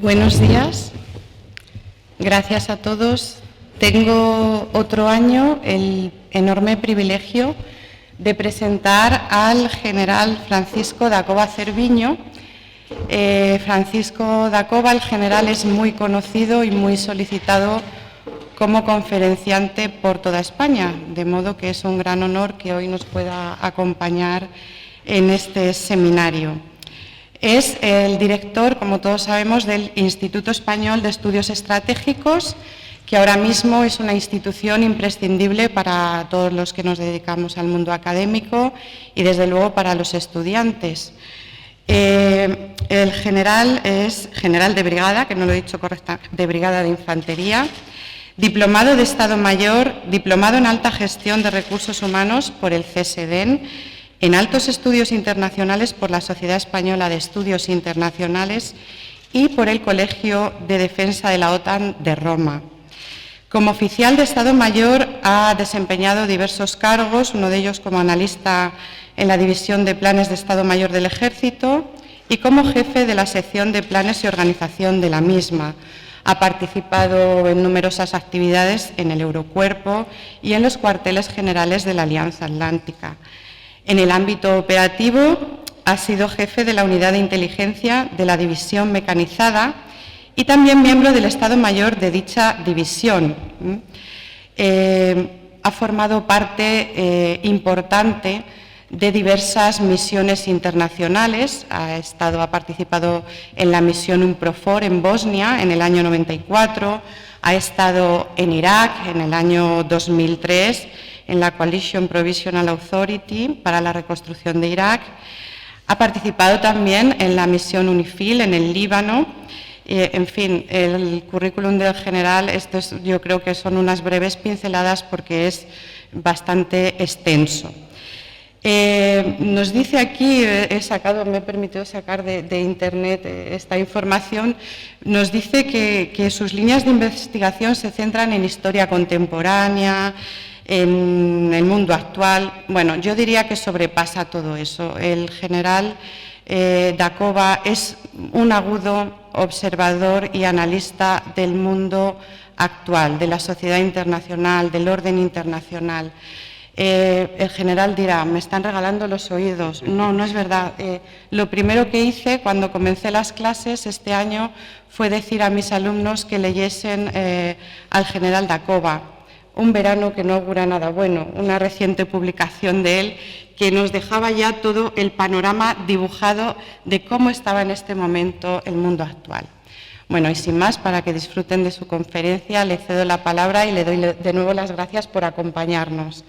Buenos días. Gracias a todos. Tengo otro año el enorme privilegio de presentar al general Francisco da Cova Cerviño. Francisco da Cova, el general, es muy conocido y muy solicitado como conferenciante por toda España, de modo que es un gran honor que hoy nos pueda acompañar en este seminario. Es el director, como todos sabemos, del Instituto Español de Estudios Estratégicos, que ahora mismo es una institución imprescindible para todos los que nos dedicamos al mundo académico y, desde luego, para los estudiantes. El general es general de brigada, que no lo he dicho correctamente, de brigada de infantería, diplomado de Estado Mayor, diplomado en alta gestión de recursos humanos por el CSDEN, en altos estudios internacionales por la Sociedad Española de Estudios Internacionales y por el Colegio de Defensa de la OTAN de Roma. Como oficial de Estado Mayor ha desempeñado diversos cargos, uno de ellos como analista en la División de Planes de Estado Mayor del Ejército y como jefe de la sección de planes y organización de la misma. Ha participado en numerosas actividades en el Eurocuerpo y en los cuarteles generales de la Alianza Atlántica. En el ámbito operativo ha sido jefe de la Unidad de Inteligencia de la División Mecanizada y también miembro del Estado Mayor de dicha división. Ha formado parte importante de diversas misiones internacionales. Ha participado en la misión UNPROFOR en Bosnia en el año 94, ha estado en Irak en el año 2003, en la Coalition Provisional Authority para la reconstrucción de Irak. Ha participado también en la misión UNIFIL en el Líbano. En fin, el currículum del general, yo creo que son unas breves pinceladas porque es bastante extenso. Nos dice aquí, me he permitido sacar de internet esta información, nos dice que sus líneas de investigación se centran en historia contemporánea, en el mundo actual. Bueno, yo diría que sobrepasa todo eso. El general da Cova es un agudo observador y analista del mundo actual, de la sociedad internacional, del orden internacional. El general dirá, me están regalando los oídos. No, no es verdad. Lo primero que hice cuando comencé las clases este año fue decir a mis alumnos que leyesen al general da Cova, Un verano que no augura nada bueno, una reciente publicación de él que nos dejaba ya todo el panorama dibujado de cómo estaba en este momento el mundo actual. Bueno, y sin más, para que disfruten de su conferencia, le cedo la palabra y le doy de nuevo las gracias por acompañarnos.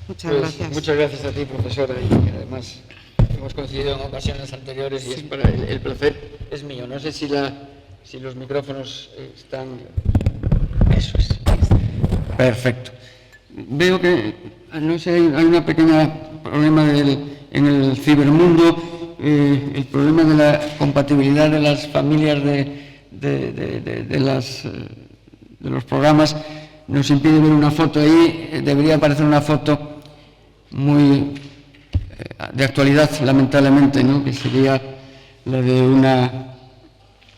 Muchas gracias. Muchas gracias a ti, profesora, y además hemos coincidido en ocasiones anteriores y es para el placer es mío. No sé si los micrófonos están... Eso es. Perfecto. Veo que, no sé, hay una pequeña problema en el cibermundo, el problema de la compatibilidad de las familias de los programas nos impide ver una foto ahí. Debería aparecer una foto muy de actualidad, lamentablemente, ¿no? Que sería la de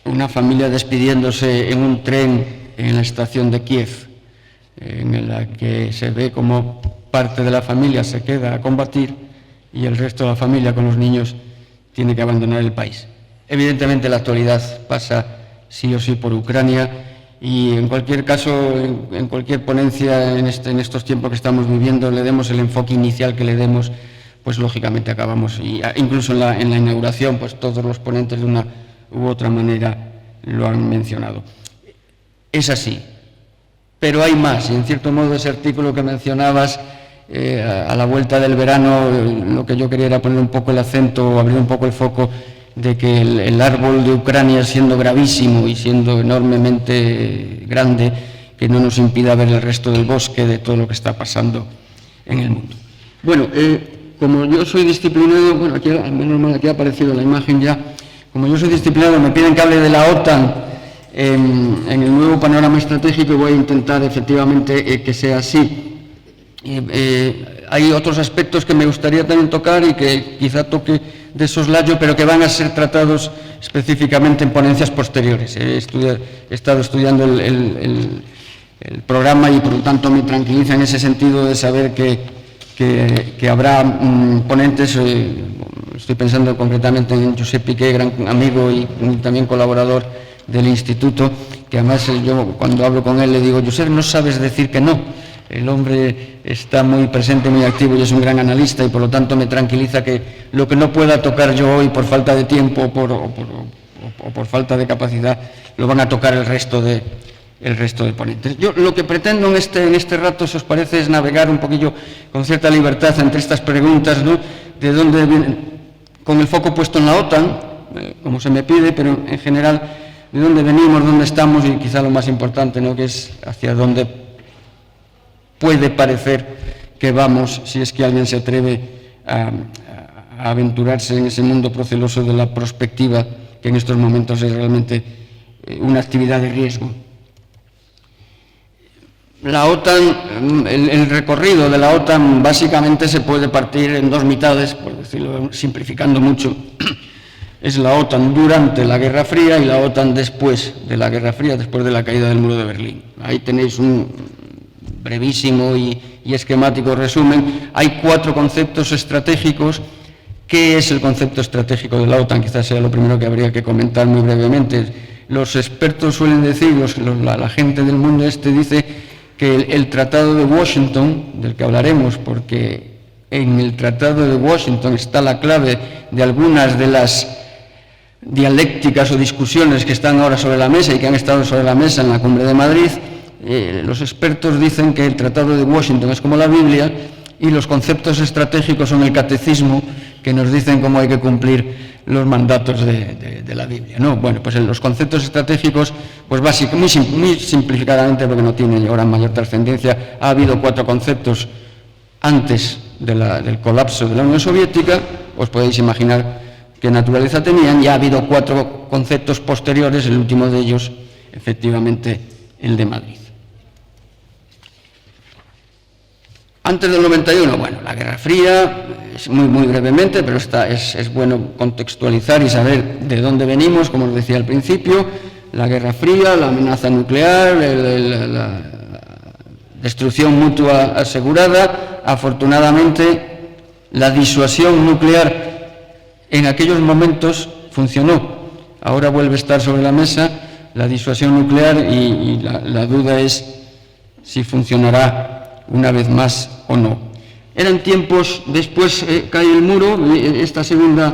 una familia despidiéndose en un tren en la estación de Kiev, en la que se ve como parte de la familia se queda a combatir y el resto de la familia con los niños tiene que abandonar el país. Evidentemente la actualidad pasa sí o sí por Ucrania y en cualquier caso, en cualquier ponencia en estos tiempos que estamos viviendo, le demos el enfoque inicial que le demos, pues lógicamente acabamos, y incluso en la inauguración, pues todos los ponentes de una u otra manera lo han mencionado. Es así. Pero hay más, y en cierto modo ese artículo que mencionabas, a la vuelta del verano, lo que yo quería era poner un poco el acento, abrir un poco el foco de que el árbol de Ucrania, siendo gravísimo y siendo enormemente grande, que no nos impida ver el resto del bosque de todo lo que está pasando en el mundo. Bueno, como yo soy disciplinado, bueno, aquí, menos mal, aquí ha aparecido la imagen ya, como yo soy disciplinado, me piden que hable de la OTAN, en el nuevo panorama estratégico, y voy a intentar efectivamente que sea así. Hay otros aspectos que me gustaría también tocar y que quizá toque de soslayo, pero que van a ser tratados específicamente en ponencias posteriores. He estado estudiando el programa y por lo tanto me tranquiliza en ese sentido de saber que habrá ponentes. Estoy pensando concretamente en Josep Piqué, gran amigo y también colaborador del instituto, que además yo cuando hablo con él le digo: Josep, no sabes decir que no. El hombre está muy presente, muy activo y es un gran analista, y por lo tanto me tranquiliza que lo que no pueda tocar yo hoy por falta de tiempo o por falta de capacidad, lo van a tocar el resto de ponentes. Yo lo que pretendo en este rato, si os parece, es navegar un poquillo con cierta libertad entre estas preguntas, ¿no? De dónde vienen, con el foco puesto en la OTAN, como se me pide, pero en general de dónde venimos, dónde estamos y quizá lo más importante, ¿no?, que es hacia dónde puede parecer que vamos, si es que alguien se atreve a aventurarse en ese mundo proceloso de la prospectiva, que en estos momentos es realmente una actividad de riesgo. La OTAN, el recorrido de la OTAN básicamente se puede partir en dos mitades, por decirlo simplificando mucho. Es la OTAN durante la Guerra Fría y la OTAN después de la Guerra Fría, después de la caída del muro de Berlín. Ahí tenéis un brevísimo y esquemático resumen. Hay 4 conceptos estratégicos. ¿Qué es el concepto estratégico de la OTAN? Quizás sea lo primero que habría que comentar muy brevemente. Los expertos suelen decir, la gente del mundo dice que el Tratado de Washington, del que hablaremos, porque en el Tratado de Washington está la clave de algunas de las dialécticas o discusiones que están ahora sobre la mesa y que han estado sobre la mesa en la Cumbre de Madrid. Los expertos dicen que el Tratado de Washington es como la Biblia y los conceptos estratégicos son el catecismo, que nos dicen cómo hay que cumplir los mandatos de la Biblia, ¿no? Bueno, pues en los conceptos estratégicos, pues básicamente, muy simplificadamente, porque no tiene ahora mayor trascendencia, ha habido 4 conceptos antes del colapso de la Unión Soviética. Os podéis imaginar qué naturaleza tenían, y ha habido 4 conceptos posteriores, el último de ellos, efectivamente, el de Madrid. Antes del 91, bueno, la Guerra Fría, muy brevemente, pero es bueno contextualizar y saber de dónde venimos, como os decía al principio. La Guerra Fría, la amenaza nuclear, la destrucción mutua asegurada. Afortunadamente, la disuasión nuclear en aquellos momentos funcionó. Ahora vuelve a estar sobre la mesa la disuasión nuclear y la duda es si funcionará una vez más o no. Eran tiempos, después cae el muro, esta segunda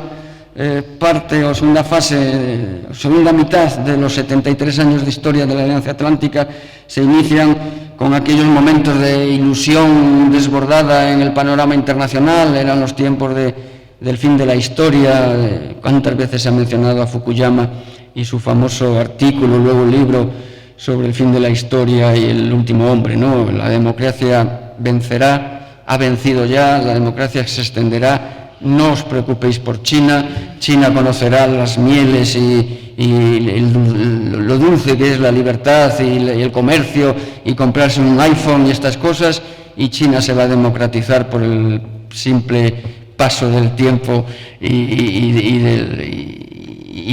parte o segunda fase, segunda mitad de los 73 años de historia de la Alianza Atlántica se inician con aquellos momentos de ilusión desbordada en el panorama internacional. Eran los tiempos del fin de la historia. ¿Cuántas veces se ha mencionado a Fukuyama y su famoso artículo, luego el libro sobre el fin de la historia y el último hombre, ¿no? La democracia vencerá, ha vencido ya, la democracia se extenderá, no os preocupéis por China, China conocerá las mieles y lo dulce que es la libertad y el comercio y comprarse un iPhone y estas cosas, y China se va a democratizar por el simple paso del tiempo y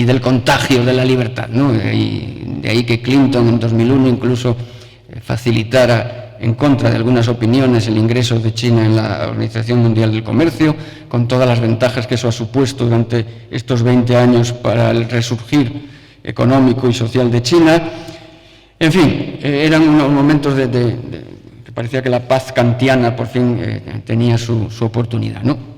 del contagio de la libertad, ¿no? Y de ahí que Clinton en 2001 incluso facilitara, en contra de algunas opiniones, el ingreso de China en la Organización Mundial del Comercio, con todas las ventajas que eso ha supuesto durante estos 20 años para el resurgir económico y social de China. En fin, eran unos momentos que parecía que la paz kantiana por fin tenía su oportunidad, ¿no?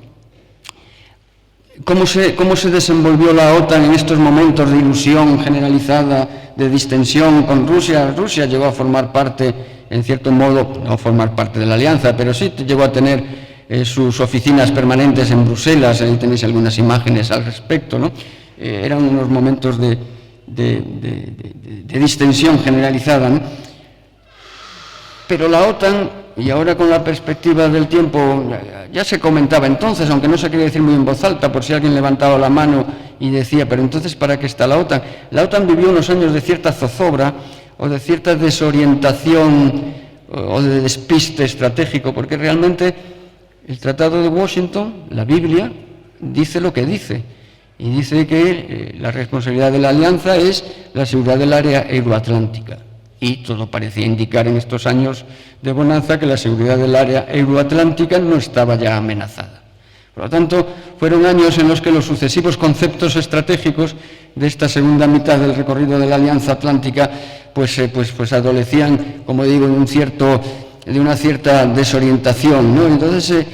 ¿Cómo se desenvolvió la OTAN en estos momentos de ilusión generalizada, de distensión con Rusia? Rusia llegó a formar parte, en cierto modo, no a formar parte de la alianza, pero sí llegó a tener sus oficinas permanentes en Bruselas. Ahí tenéis algunas imágenes al respecto, ¿no? Eran unos momentos de distensión generalizada, ¿no? Pero la OTAN, y ahora con la perspectiva del tiempo, ya se comentaba entonces, aunque no se quería decir muy en voz alta, por si alguien levantaba la mano y decía, pero entonces ¿para qué está la OTAN? La OTAN vivió unos años de cierta zozobra o de cierta desorientación o de despiste estratégico, porque realmente el Tratado de Washington, la Biblia, dice lo que dice, y dice que la responsabilidad de la alianza es la seguridad del área euroatlántica, y todo parecía indicar en estos años de bonanza que la seguridad del área euroatlántica no estaba ya amenazada. Por lo tanto, fueron años en los que los sucesivos conceptos estratégicos de esta segunda mitad del recorrido de la Alianza Atlántica pues adolecían, como digo, de una cierta desorientación, ¿no? Entonces,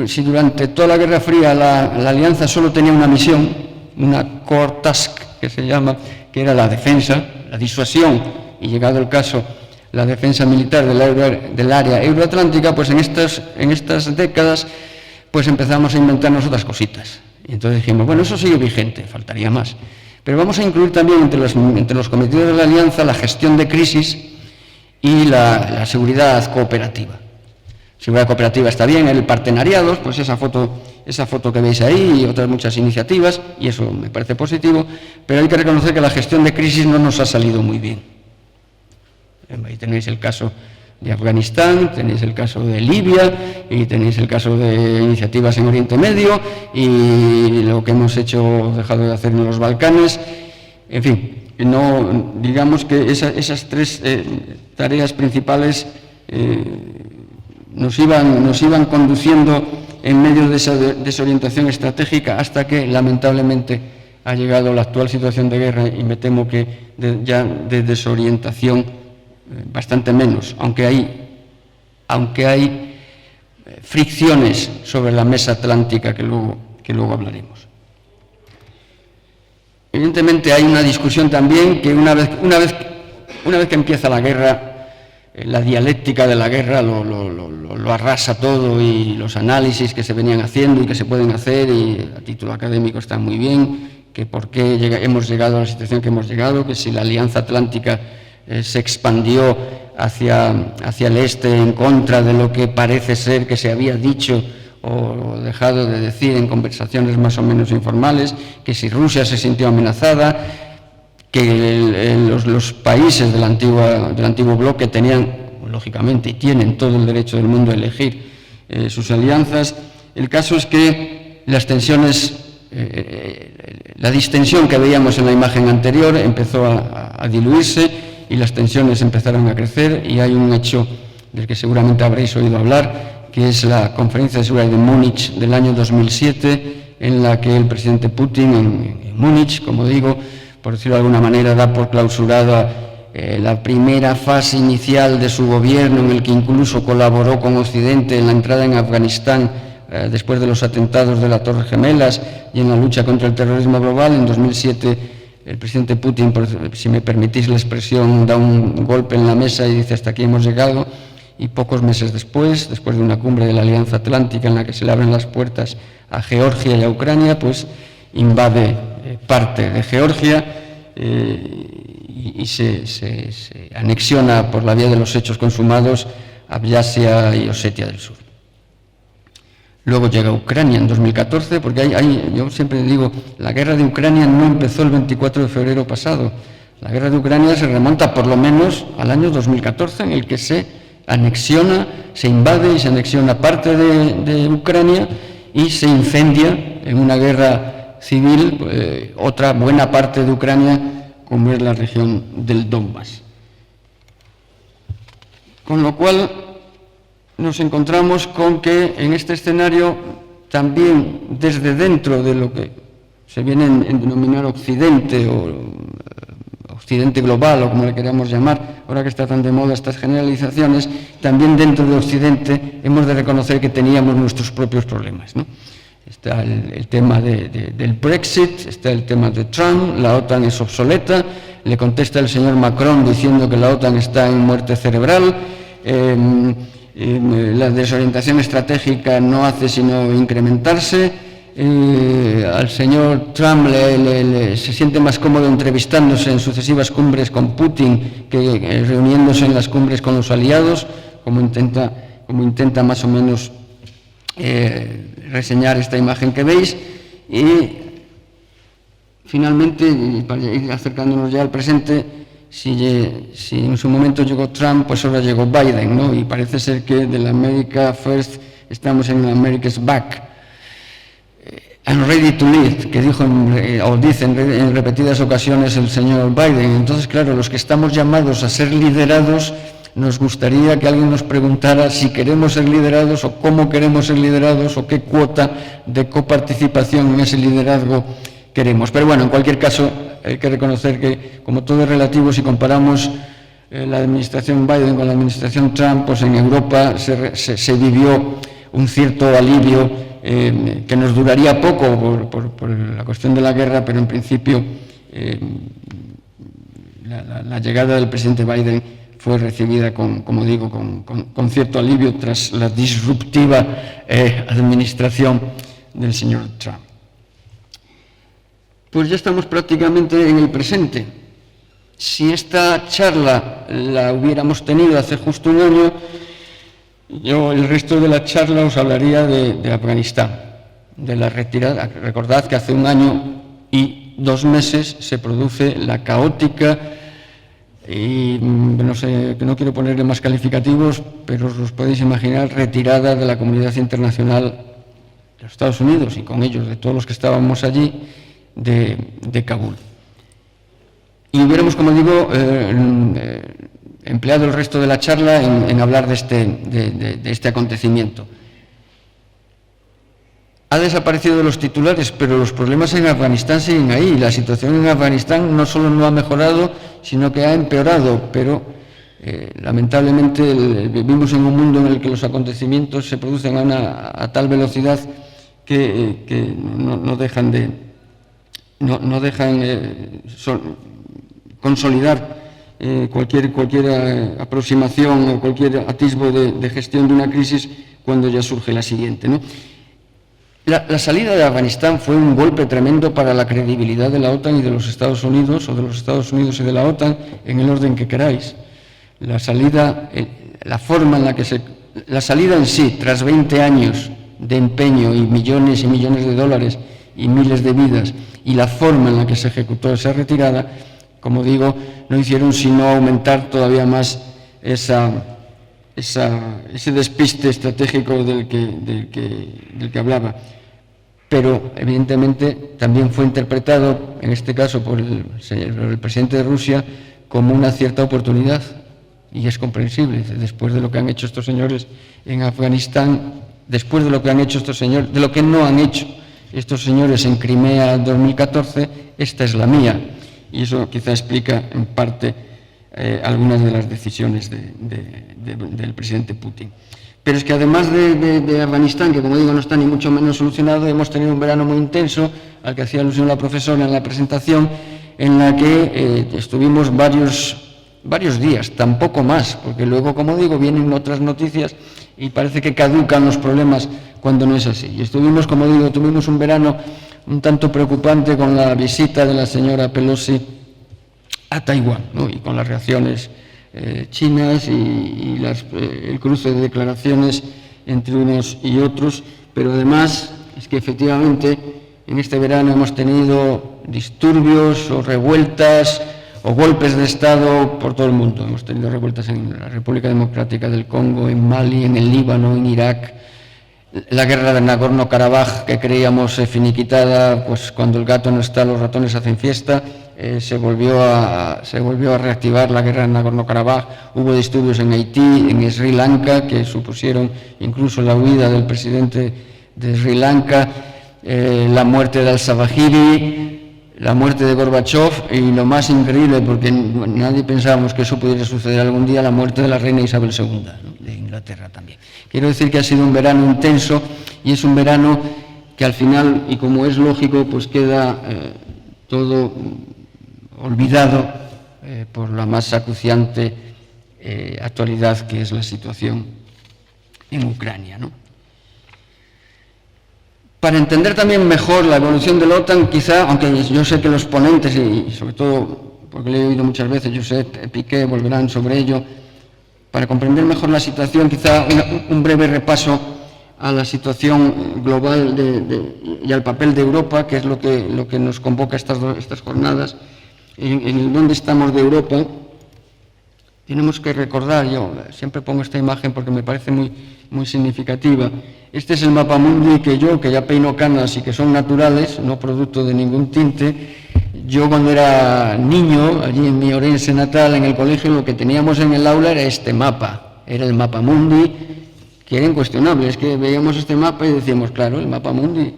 si durante toda la Guerra Fría la Alianza solo tenía una misión, una core task que se llama, que era la defensa, la disuasión y, llegado el caso, la defensa militar del área euroatlántica, pues en estas décadas pues empezamos a inventarnos otras cositas. Y entonces dijimos, bueno, eso sigue vigente, faltaría más. Pero vamos a incluir también entre los cometidos de la Alianza la gestión de crisis y la seguridad cooperativa. Seguridad cooperativa está bien, el partenariado, pues esa foto que veis ahí y otras muchas iniciativas, y eso me parece positivo, pero hay que reconocer que la gestión de crisis no nos ha salido muy bien. Ahí tenéis el caso de Afganistán, tenéis el caso de Libia y tenéis el caso de iniciativas en Oriente Medio y lo que hemos dejado de hacer en los Balcanes. En fin, no, digamos que esas tres tareas principales nos iban conduciendo en medio de esa desorientación estratégica hasta que lamentablemente ha llegado la actual situación de guerra, y me temo que ya de desorientación bastante menos, aunque hay fricciones sobre la mesa atlántica que luego hablaremos. Evidentemente hay una discusión también que una vez que empieza la guerra, la dialéctica de la guerra lo arrasa todo, y los análisis que se venían haciendo y que se pueden hacer, y a título académico están muy bien, que por qué hemos llegado a la situación que hemos llegado, que si la Alianza Atlántica se expandió hacia el este en contra de lo que parece ser que se había dicho o dejado de decir en conversaciones más o menos informales, que si Rusia se sintió amenazada, que los países del antiguo bloque tenían, lógicamente, y tienen todo el derecho del mundo a elegir sus alianzas. El caso es que las tensiones, la distensión que veíamos en la imagen anterior empezó a diluirse, y las tensiones empezaron a crecer, y hay un hecho del que seguramente habréis oído hablar, que es la conferencia de seguridad de Múnich del año 2007, en la que el presidente Putin en Múnich, como digo, por decirlo de alguna manera, da por clausurada la primera fase inicial de su gobierno, en el que incluso colaboró con Occidente en la entrada en Afganistán después de los atentados de las Torres Gemelas y en la lucha contra el terrorismo global. En 2007 el presidente Putin, si me permitís la expresión, da un golpe en la mesa y dice hasta aquí hemos llegado, y pocos meses después de una cumbre de la Alianza Atlántica en la que se le abren las puertas a Georgia y a Ucrania, pues invade parte de Georgia y se anexiona por la vía de los hechos consumados Abjasia y Osetia del Sur. Luego llega Ucrania en 2014, porque yo siempre digo, la guerra de Ucrania no empezó el 24 de febrero pasado. La guerra de Ucrania se remonta por lo menos al año 2014, en el que se anexiona, se invade y se anexiona parte de Ucrania y se incendia en una guerra civil otra buena parte de Ucrania, como es la región del Donbass. Con lo cual nos encontramos con que en este escenario, también desde dentro de lo que se viene a denominar Occidente o Occidente global, o como le queramos llamar, ahora que está tan de moda estas generalizaciones, también dentro de Occidente hemos de reconocer que teníamos nuestros propios problemas, ¿no? Está el tema del Brexit, está el tema de Trump, la OTAN es obsoleta, le contesta el señor Macron diciendo que la OTAN está en muerte cerebral, la desorientación estratégica no hace sino incrementarse, al señor Trump se siente más cómodo entrevistándose en sucesivas cumbres con Putin que reuniéndose en las cumbres con los aliados, como intenta más o menos reseñar esta imagen que veis. Y finalmente, para ir acercándonos ya al presente, si en su momento llegó Trump, pues ahora llegó Biden, ¿no? Y parece ser que del America First estamos en el America's Back. I'm ready to lead, que dijo o dice en repetidas ocasiones el señor Biden. Entonces, claro, los que estamos llamados a ser liderados, nos gustaría que alguien nos preguntara si queremos ser liderados o cómo queremos ser liderados o qué cuota de coparticipación en ese liderazgo queremos. Pero bueno, en cualquier caso, hay que reconocer que, como todo es relativo, si comparamos la administración Biden con la administración Trump, pues en Europa se vivió un cierto alivio que nos duraría poco por la cuestión de la guerra, pero en principio la llegada del presidente Biden fue recibida como digo, con cierto alivio tras la disruptiva administración del señor Trump. Pues ya estamos prácticamente en el presente. Si esta charla la hubiéramos tenido hace justo un año, yo el resto de la charla os hablaría de Afganistán, de la retirada. Recordad que hace un año y 2 meses se produce la caótica y no sé, que no quiero ponerle más calificativos, pero os podéis imaginar, retirada de la comunidad internacional de los Estados Unidos y con ellos de todos los que estábamos allí de Kabul. Y hubiéramos, como digo, empleado el resto de la charla en hablar de este acontecimiento. Ha desaparecido de los titulares, pero los problemas en Afganistán siguen ahí. La situación en Afganistán no solo no ha mejorado, sino que ha empeorado, pero lamentablemente vivimos en un mundo en el que los acontecimientos se producen a tal velocidad que no dejan consolidar cualquier aproximación o cualquier atisbo de gestión de una crisis cuando ya surge la siguiente, ¿no? La salida de Afganistán fue un golpe tremendo para la credibilidad de la OTAN y de los Estados Unidos, o de los Estados Unidos y de la OTAN, en el orden que queráis. La salida, la forma en la que la salida en sí, tras 20 años de empeño y millones de dólares y miles de vidas, y la forma en la que se ejecutó esa retirada, como digo, no hicieron sino aumentar todavía más ese despiste estratégico del que hablaba. Pero, evidentemente, también fue interpretado, en este caso por el presidente de Rusia, como una cierta oportunidad, y es comprensible. Después de lo que han hecho estos señores en Afganistán, después de lo que han hecho estos señores, de lo que no han hecho estos señores en Crimea en 2014, esta es la mía. Y eso quizá explica, en parte, algunas de las decisiones del presidente Putin. Pero es que además de Afganistán, que como digo no está ni mucho menos solucionado, hemos tenido un verano muy intenso, al que hacía alusión la profesora en la presentación, en la que estuvimos varios días, tampoco más, porque luego, como digo, vienen otras noticias y parece que caducan los problemas cuando no es así. Y estuvimos, como digo, tuvimos un verano un tanto preocupante con la visita de la señora Pelosi a Taiwán, ¿no? Y con las reacciones chinas y el cruce de declaraciones entre unos y otros, pero además es que efectivamente en este verano hemos tenido disturbios o revueltas o golpes de Estado por todo el mundo. Hemos tenido revueltas en la República Democrática del Congo, en Mali, en el Líbano, en Irak. La guerra de Nagorno-Karabaj, que creíamos finiquitada, pues cuando el gato no está, los ratones hacen fiesta. Se volvió a reactivar la guerra en Nagorno-Karabaj. Hubo disturbios en Haití, en Sri Lanka, que supusieron incluso la huida del presidente de Sri Lanka, la muerte de al-Zawahiri, la muerte de Gorbachev y lo más increíble, porque nadie pensábamos que eso pudiera suceder algún día, la muerte de la reina Isabel II, ¿no? De Inglaterra también. Quiero decir que ha sido un verano intenso y es un verano que al final, y como es lógico, pues queda todo olvidado por la más acuciante actualidad que es la situación en Ucrania, ¿no? Para entender también mejor la evolución de la OTAN, quizá, aunque yo sé que los ponentes, y sobre todo porque lo he oído muchas veces, Josep, Piqué, volverán sobre ello, para comprender mejor la situación, quizá un breve repaso a la situación global y al papel de Europa, que es lo que nos convoca estas jornadas, en dónde estamos de Europa. tenemos que recordar, yo siempre pongo esta imagen porque me parece muy, muy significativa. Este es el mapamundi que ya peino canas y que son naturales, no producto de ningún tinte. Yo cuando era niño, allí en mi Orense natal, en el colegio, lo que teníamos en el aula era este mapa, era el mapamundi, que era incuestionable. Es que veíamos este mapa y decíamos, claro, el mapamundi,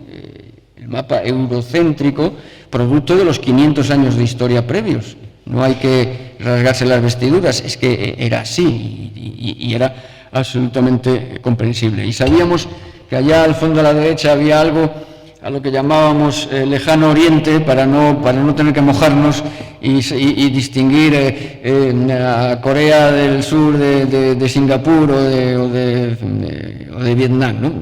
el mapa eurocéntrico, producto de los 500 años de historia previos. No hay que rasgarse las vestiduras, es que era así y era absolutamente comprensible. Y sabíamos que allá al fondo a la derecha había algo a lo que llamábamos lejano oriente, para no tener que mojarnos y distinguir a Corea del Sur de Singapur o de Vietnam, ¿no?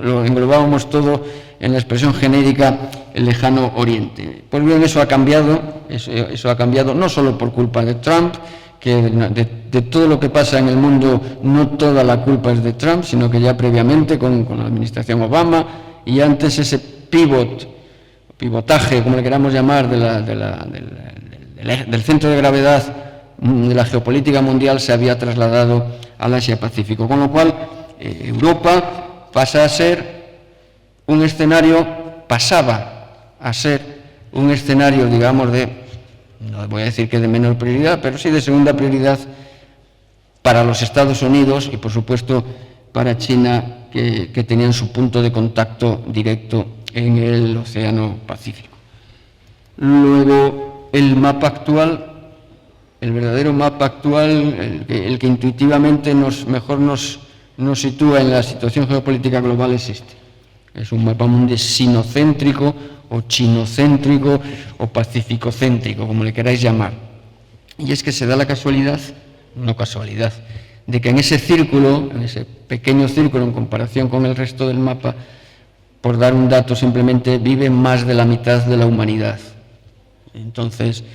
Lo englobábamos todo en la expresión genérica el lejano oriente. Pues bien, eso ha cambiado no solo por culpa de Trump, que de todo lo que pasa en el mundo no toda la culpa es de Trump, sino que ya previamente con la administración Obama y antes ese pivotaje, como le queramos llamar, del centro de gravedad de la geopolítica mundial se había trasladado al Asia-Pacífico, con lo cual Europa pasaba a ser un escenario, digamos, no voy a decir que de menor prioridad, pero sí de segunda prioridad para los Estados Unidos y, por supuesto, para China, que tenían su punto de contacto directo en el Océano Pacífico. Luego, el mapa actual, el verdadero mapa actual, el que intuitivamente mejor nos sitúa en la situación geopolítica global es este. Es un mapa mundi sinocéntrico o chinocéntrico o pacificocéntrico, como le queráis llamar. Y es que se da la casualidad, no casualidad, de que en ese círculo, en ese pequeño círculo en comparación con el resto del mapa, por dar un dato simplemente, vive más de la mitad de la humanidad. Entonces,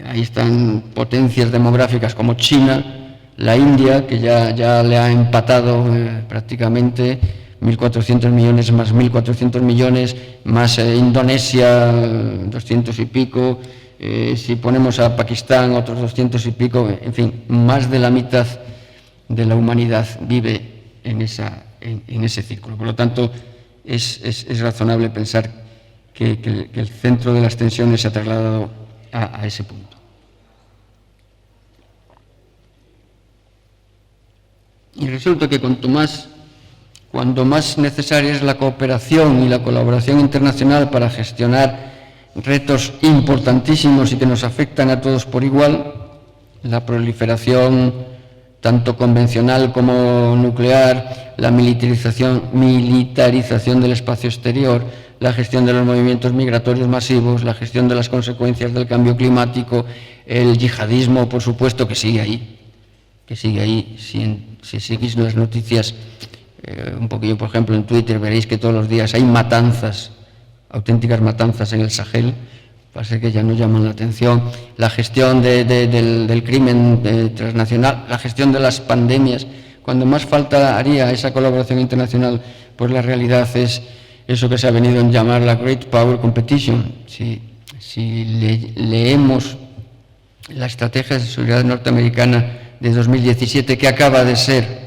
ahí están potencias demográficas como China, la India, que ya le ha empatado prácticamente 1.400 millones más 1.400 millones, más Indonesia, 200 y pico, si ponemos a Pakistán, otros 200 y pico, en fin, más de la mitad de la humanidad vive en ese círculo. Por lo tanto, es razonable pensar que el centro de las tensiones se ha trasladado a ese punto. Y resulta que cuando más necesaria es la cooperación y la colaboración internacional para gestionar retos importantísimos y que nos afectan a todos por igual, la proliferación tanto convencional como nuclear, la militarización del espacio exterior, la gestión de los movimientos migratorios masivos, la gestión de las consecuencias del cambio climático, el yihadismo, por supuesto, que sigue ahí. Si seguís las noticias un poquillo, por ejemplo, en Twitter, veréis que todos los días hay matanzas, auténticas matanzas en el Sahel. Parece que ya no llaman la atención. La gestión del crimen transnacional, la gestión de las pandemias. Cuando más falta haría esa colaboración internacional, pues la realidad es eso que se ha venido a llamar la Great Power Competition. Si leemos la estrategia de seguridad norteamericana de 2017, que acaba de ser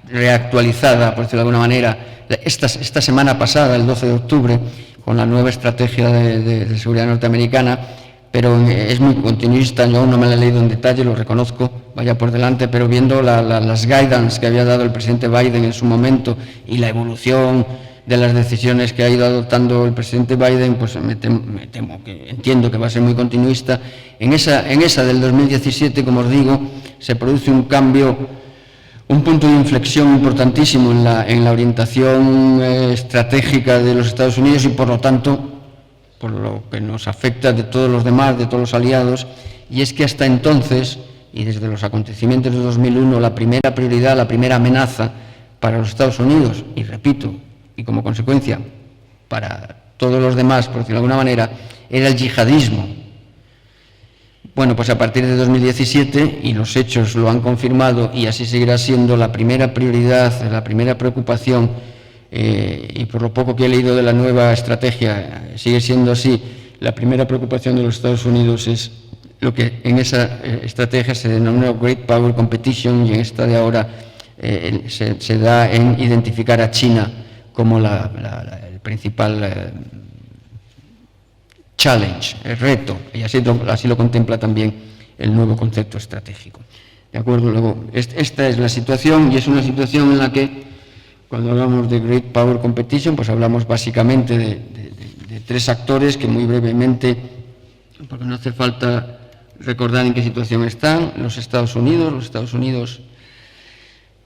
reactualizada, por decirlo de alguna manera, esta semana pasada, el 12 de octubre, con la nueva estrategia de seguridad norteamericana, pero es muy continuista. Yo aún no me la he leído en detalle, lo reconozco, vaya por delante, pero viendo las guidance que había dado el presidente Biden en su momento y la evolución de las decisiones que ha ido adoptando el presidente Biden, pues entiendo que va a ser muy continuista. En esa del 2017, como os digo, se produce un cambio, un punto de inflexión importantísimo en la orientación estratégica de los Estados Unidos y, por lo tanto, por lo que nos afecta de todos los demás, de todos los aliados, y es que hasta entonces, y desde los acontecimientos de 2001, la primera prioridad, la primera amenaza para los Estados Unidos, y repito, y como consecuencia para todos los demás, por decirlo de alguna manera, era el yihadismo. Bueno, pues a partir de 2017, y los hechos lo han confirmado, y así seguirá siendo, la primera prioridad, la primera preocupación, y por lo poco que he leído de la nueva estrategia, sigue siendo así, la primera preocupación de los Estados Unidos es lo que en esa estrategia se denominó Great Power Competition, y en esta de ahora se da en identificar a China como el principal challenge, el reto, y así lo contempla también el nuevo concepto estratégico. ¿De acuerdo? Luego, esta es la situación, y es una situación en la que, cuando hablamos de Great Power Competition, pues hablamos básicamente de tres actores que muy brevemente, porque no hace falta recordar en qué situación están. Los Estados Unidos,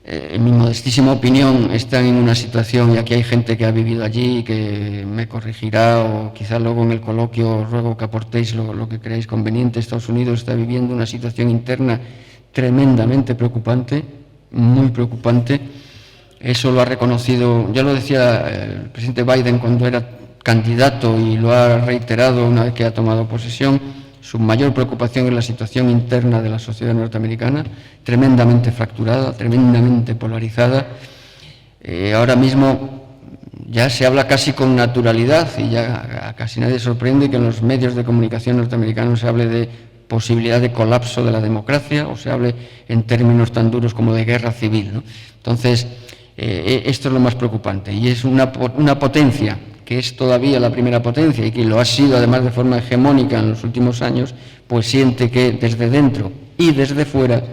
en mi modestísima opinión, están en una situación, y aquí hay gente que ha vivido allí, que me corregirá, o quizá luego en el coloquio os ruego que aportéis lo que creáis conveniente. Estados Unidos está viviendo una situación interna tremendamente preocupante, muy preocupante. Eso lo ha reconocido, ya lo decía el presidente Biden cuando era candidato, y lo ha reiterado una vez que ha tomado posesión. Su mayor preocupación es la situación interna de la sociedad norteamericana, tremendamente fracturada, tremendamente polarizada. Ahora mismo ya se habla casi con naturalidad, y ya a casi nadie sorprende que en los medios de comunicación norteamericanos se hable de posibilidad de colapso de la democracia, o se hable en términos tan duros como de guerra civil, ¿no? Entonces, esto es lo más preocupante, y es una potencia que es todavía la primera potencia, y que lo ha sido además de forma hegemónica en los últimos años, pues siente que desde dentro y desde fuera,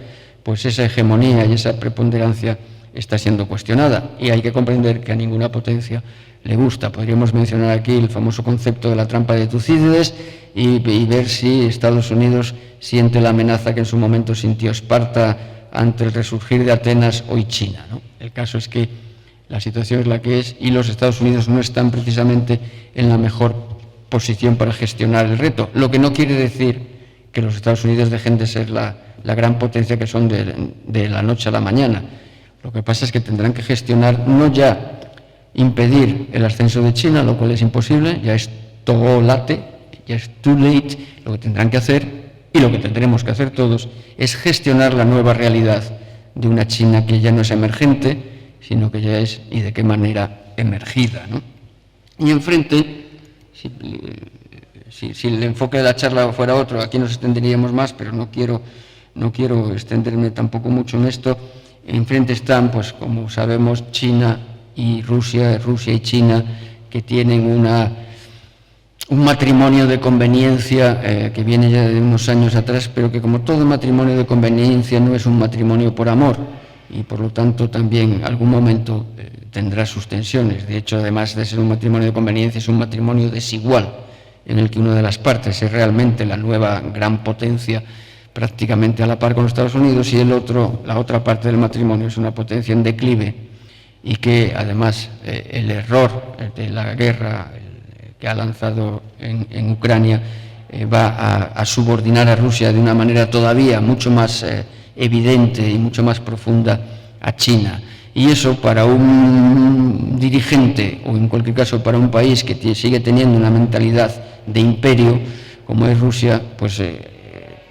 pues esa hegemonía y esa preponderancia está siendo cuestionada, y hay que comprender que a ninguna potencia le gusta. Podríamos mencionar aquí el famoso concepto de la trampa de Tucídides, y ver si Estados Unidos siente la amenaza que en su momento sintió Esparta ante el resurgir de Atenas, hoy China, ¿no? El caso es que la situación es la que es, y los Estados Unidos no están precisamente en la mejor posición para gestionar el reto, lo que no quiere decir que los Estados Unidos dejen de ser la gran potencia que son de la noche a la mañana. Lo que pasa es que tendrán que gestionar, no ya impedir el ascenso de China, lo cual es imposible, ya es todo late, ya es too late. Lo que tendrán que hacer, y lo que tendremos que hacer todos, es gestionar la nueva realidad de una China que ya no es emergente, sino que ya es, y de qué manera, emergida, ¿no? Y enfrente, si el enfoque de la charla fuera otro, aquí nos extenderíamos más, pero no quiero extenderme tampoco mucho en esto. Enfrente están, pues como sabemos, China y Rusia y China, que tienen un matrimonio de conveniencia que viene ya de unos años atrás, pero que, como todo matrimonio de conveniencia, no es un matrimonio por amor, y por lo tanto también en algún momento tendrá sus tensiones. De hecho, además de ser un matrimonio de conveniencia, es un matrimonio desigual, en el que una de las partes es realmente la nueva gran potencia, prácticamente a la par con los Estados Unidos, y la otra parte del matrimonio es una potencia en declive, y que además el error de la guerra que ha lanzado en Ucrania va a subordinar a Rusia de una manera todavía mucho más evidente y mucho más profunda a China. Y eso, para un dirigente, o en cualquier caso para un país que sigue teniendo una mentalidad de imperio como es Rusia, pues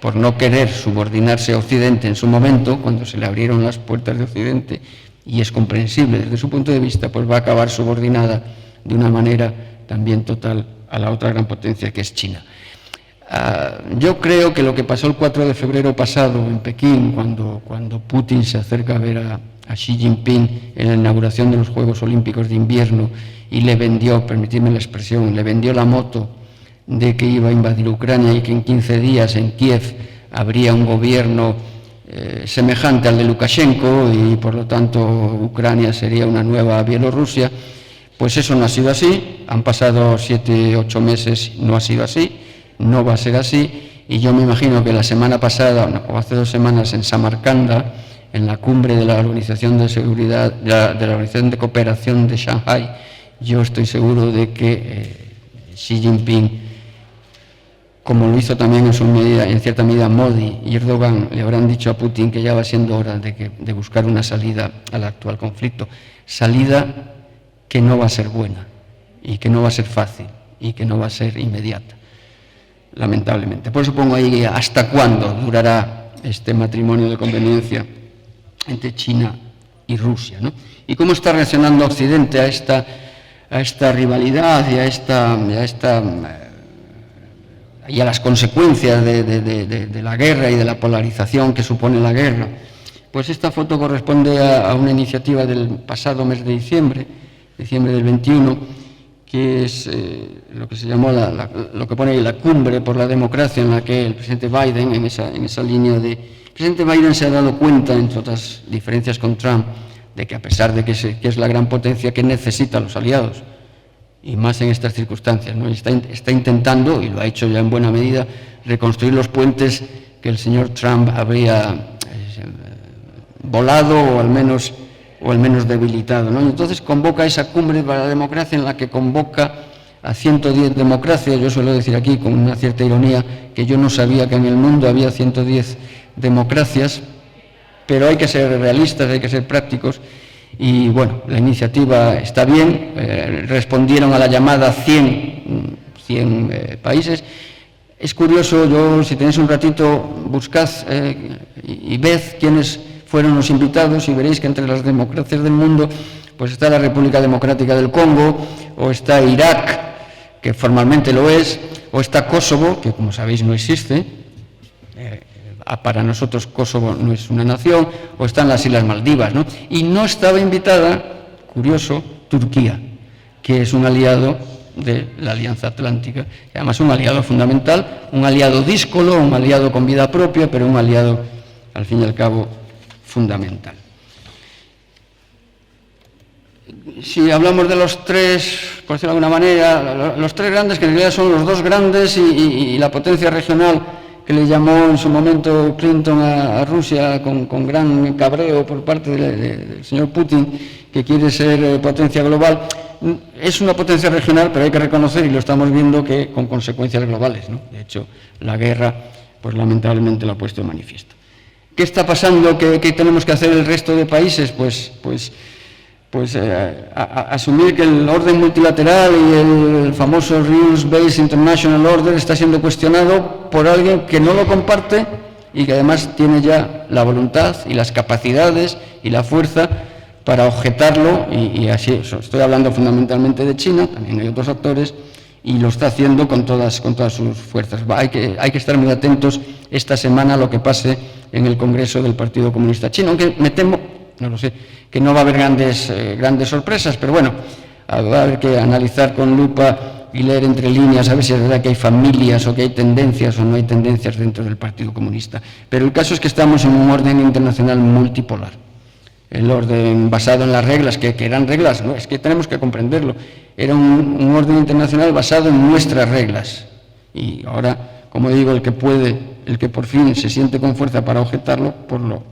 por no querer subordinarse a Occidente en su momento, cuando se le abrieron las puertas de Occidente, y es comprensible desde su punto de vista, pues va a acabar subordinada de una manera también total a la otra gran potencia, que es China. Yo creo que lo que pasó el 4 de febrero pasado en Pekín, cuando Putin se acerca a ver a Xi Jinping en la inauguración de los Juegos Olímpicos de Invierno, y le vendió, permitidme la expresión, le vendió la moto de que iba a invadir Ucrania, y que en 15 días en Kiev habría un gobierno semejante al de Lukashenko, y por lo tanto Ucrania sería una nueva Bielorrusia. Pues eso no ha sido así. Han pasado 7, 8 meses, no ha sido así, no va a ser así, y yo me imagino que la semana pasada, o hace 2 semanas, en Samarcanda, en la cumbre de la Organización de Seguridad, de la Organización de Cooperación de Shanghái, yo estoy seguro de que Xi Jinping, como lo hizo también en cierta medida Modi y Erdogan, le habrán dicho a Putin que ya va siendo hora de buscar una salida al actual conflicto. Salida que no va a ser buena, y que no va a ser fácil, y que no va a ser inmediata, lamentablemente. Por eso pongo ahí hasta cuándo durará este matrimonio de conveniencia entre China y Rusia, ¿no? Y cómo está reaccionando Occidente a esta rivalidad y a esta y a las consecuencias de la guerra y de la polarización que supone la guerra. Pues esta foto corresponde a una iniciativa del pasado mes de diciembre del 21, que es lo que se llamó lo que pone ahí la cumbre por la democracia, en la que el presidente Biden, en esa línea de... El presidente Biden se ha dado cuenta, entre otras diferencias con Trump, de que a pesar de que es la gran potencia, que necesita a los aliados, y más en estas circunstancias, ¿no? Está intentando, y lo ha hecho ya en buena medida, reconstruir los puentes que el señor Trump habría volado o al menos debilitado, ¿no? Y entonces convoca esa cumbre para la democracia, en la que convoca a 110 democracias. Yo suelo decir aquí, con una cierta ironía, que yo no sabía que en el mundo había 110 democracias, pero hay que ser realistas, hay que ser prácticos. Y bueno, la iniciativa está bien, respondieron a la llamada 100 países. Es curioso, si tenéis un ratito, buscad y ved quiénes fueron los invitados, y veréis que entre las democracias del mundo pues está la República Democrática del Congo, o está Irak, que formalmente lo es, o está Kosovo, que como sabéis no existe, para nosotros Kosovo no es una nación, o están las Islas Maldivas, ¿no? Y no estaba invitada, curioso, Turquía, que es un aliado de la Alianza Atlántica, y además un aliado fundamental, un aliado díscolo, un aliado con vida propia, pero un aliado, al fin y al cabo, fundamental. Si hablamos de los tres, por decirlo de alguna manera, los tres grandes, que en realidad son los dos grandes y la potencia regional que le llamó en su momento Clinton a Rusia con gran cabreo por parte del señor Putin, que quiere ser potencia global. Es una potencia regional, pero hay que reconocer, y lo estamos viendo, que con consecuencias globales, ¿no? De hecho, la guerra, pues lamentablemente lo ha puesto de manifiesto. ¿Qué está pasando? ¿Qué tenemos que hacer el resto de países? Pues asumir que el orden multilateral y el famoso Rules-Based International Order está siendo cuestionado por alguien que no lo comparte y que además tiene ya la voluntad y las capacidades y la fuerza para objetarlo, y así, estoy hablando fundamentalmente de China, también hay otros actores, y lo está haciendo con todas sus fuerzas. Hay que estar muy atentos esta semana a lo que pase en el Congreso del Partido Comunista Chino, aunque me temo, no lo sé, que no va a haber grandes sorpresas, pero bueno, va a haber que analizar con lupa y leer entre líneas a ver si es verdad que hay familias o que hay tendencias o no hay tendencias dentro del Partido Comunista. Pero el caso es que estamos en un orden internacional multipolar. El orden basado en las reglas, que eran reglas, ¿no? Es que tenemos que comprenderlo. Era un orden internacional basado en nuestras reglas. Y ahora, como digo, el que puede, el que por fin se siente con fuerza para objetarlo,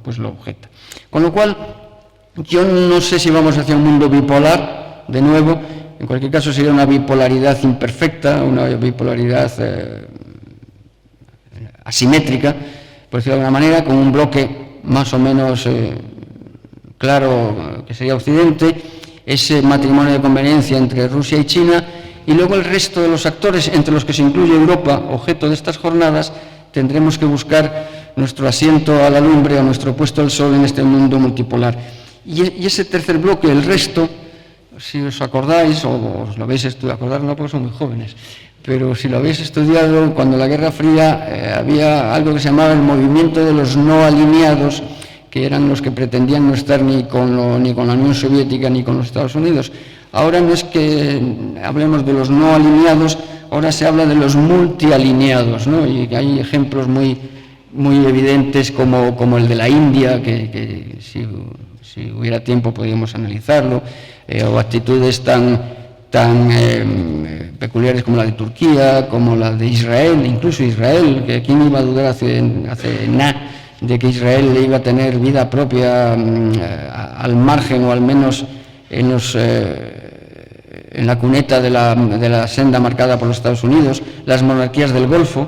pues lo objeta. Con lo cual, yo no sé si vamos hacia un mundo bipolar, de nuevo. En cualquier caso sería una bipolaridad imperfecta, una bipolaridad asimétrica, por decirlo de alguna manera, con un bloque más o menos claro, que sería Occidente, ese matrimonio de conveniencia entre Rusia y China, y luego el resto de los actores, entre los que se incluye Europa, objeto de estas jornadas. Tendremos que buscar nuestro asiento a la lumbre o nuestro puesto al sol en este mundo multipolar. Y ese tercer bloque, el resto, si os acordáis, o os lo habéis estudiado, acordar no porque son muy jóvenes, pero si lo habéis estudiado, cuando la Guerra Fría había algo que se llamaba el movimiento de los no alineados, que eran los que pretendían no estar ni con la Unión Soviética ni con los Estados Unidos. Ahora no es que hablemos de los no alineados, ahora se habla de los multialineados, ¿no? Y hay ejemplos muy evidentes como el de la India, que si hubiera tiempo podríamos analizarlo, o actitudes tan peculiares como la de Turquía, como la de Israel, incluso Israel, que quién iba a dudar hace nada de que Israel iba a tener vida propia al margen, o al menos en la cuneta de la senda marcada por los Estados Unidos. Las monarquías del Golfo,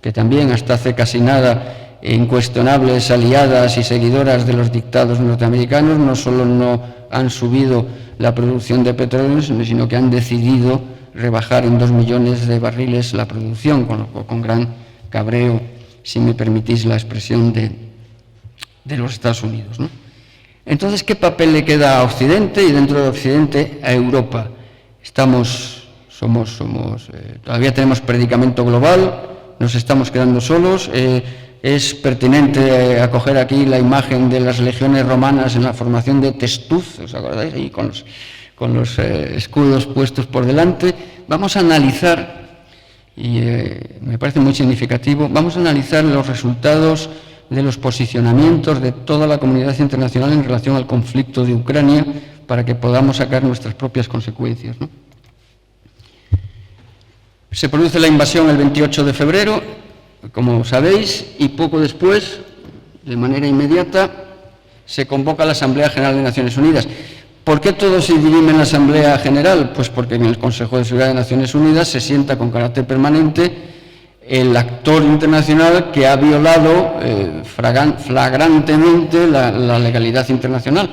que también hasta hace casi nada incuestionables aliadas y seguidoras de los dictados norteamericanos, no solo no han subido la producción de petróleo, sino que han decidido rebajar en 2 millones de barriles la producción, con gran cabreo, si me permitís la expresión, de los Estados Unidos, ¿no? Entonces, ¿qué papel le queda a Occidente y dentro de Occidente a Europa? Estamos todavía tenemos predicamento global, nos estamos quedando solos. Es pertinente acoger aquí la imagen de las legiones romanas en la formación de Testuz, ¿os acordáis? Ahí con los escudos puestos por delante. Vamos a analizar, y me parece muy significativo, vamos a analizar los resultados de los posicionamientos de toda la comunidad internacional en relación al conflicto de Ucrania, para que podamos sacar nuestras propias consecuencias, ¿no? Se produce la invasión el 28 de febrero, como sabéis, y poco después, de manera inmediata, se convoca la Asamblea General de Naciones Unidas. ¿Por qué todo se dirime en la Asamblea General? Pues porque en el Consejo de Seguridad de Naciones Unidas se sienta con carácter permanente el actor internacional que ha violado flagrantemente la legalidad internacional,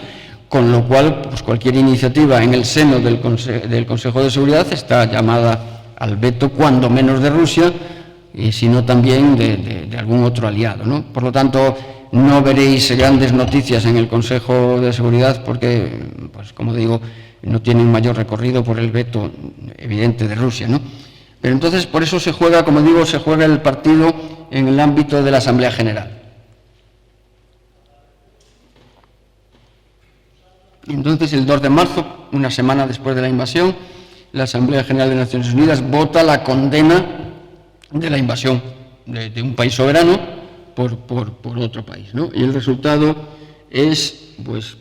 con lo cual pues cualquier iniciativa en el seno del Consejo de Seguridad está llamada al veto, cuando menos de Rusia, y si no también de algún otro aliado, ¿no? Por lo tanto, no veréis grandes noticias en el Consejo de Seguridad porque, pues como digo, no tienen mayor recorrido por el veto evidente de Rusia, ¿no? Pero entonces, por eso se juega, como digo, se juega el partido en el ámbito de la Asamblea General. Entonces, el 2 de marzo, una semana después de la invasión, la Asamblea General de Naciones Unidas vota la condena de la invasión de un país soberano por otro país, ¿no? Y el resultado es pues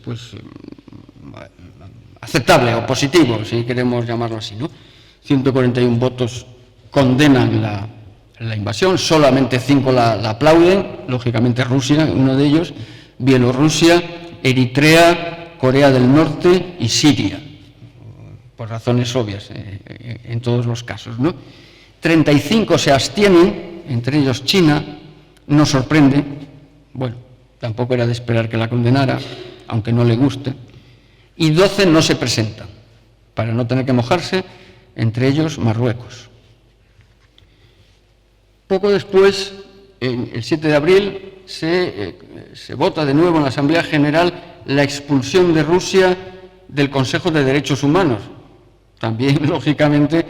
aceptable o positivo, si queremos llamarlo así, ¿no? 141 votos condenan la invasión, solamente 5 la aplauden, lógicamente Rusia, uno de ellos, Bielorrusia, Eritrea, Corea del Norte y Siria, por razones obvias en todos los casos, ¿no? 35 se abstienen, entre ellos China. No sorprende, bueno, tampoco era de esperar que la condenara, aunque no le guste, y 12 no se presentan, para no tener que mojarse, entre ellos Marruecos. Poco después, el 7 de abril, se vota de nuevo en la Asamblea General la expulsión de Rusia del Consejo de Derechos Humanos, también, lógicamente,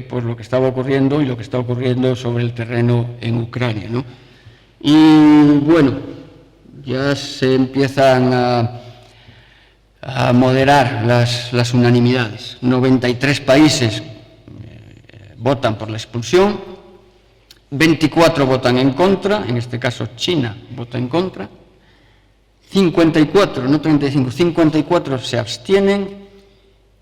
por lo que estaba ocurriendo y lo que está ocurriendo sobre el terreno en Ucrania, ¿no? Y bueno, ya se empiezan a moderar las unanimidades. 93 países votan por la expulsión, 24 votan en contra, en este caso China vota en contra, 54, no 35, 54 se abstienen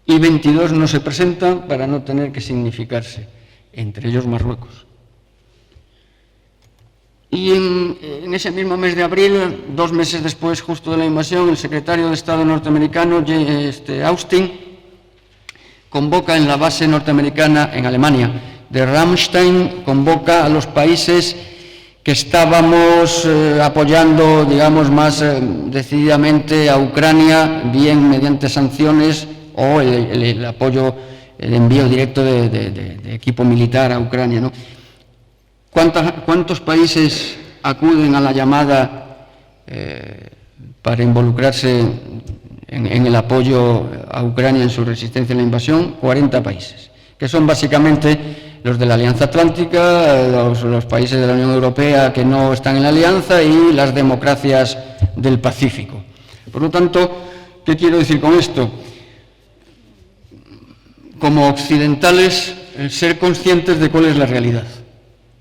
y 22 no se presentan para no tener que significarse, entre ellos Marruecos. Y en ese mismo mes de abril, 2 meses después justo de la invasión, el secretario de Estado norteamericano, Austin, convoca en la base norteamericana en Alemania de Ramstein, convoca a los países que estábamos apoyando, digamos, más decididamente a Ucrania, bien mediante sanciones o el apoyo, el envío directo de equipo militar a Ucrania, ¿no? ¿Cuántos países acuden a la llamada para involucrarse en el apoyo a Ucrania en su resistencia a la invasión? 40 países, que son básicamente los de la Alianza Atlántica, los países de la Unión Europea que no están en la Alianza y las democracias del Pacífico. Por lo tanto, ¿qué quiero decir con esto? Como occidentales, el ser conscientes de cuál es la realidad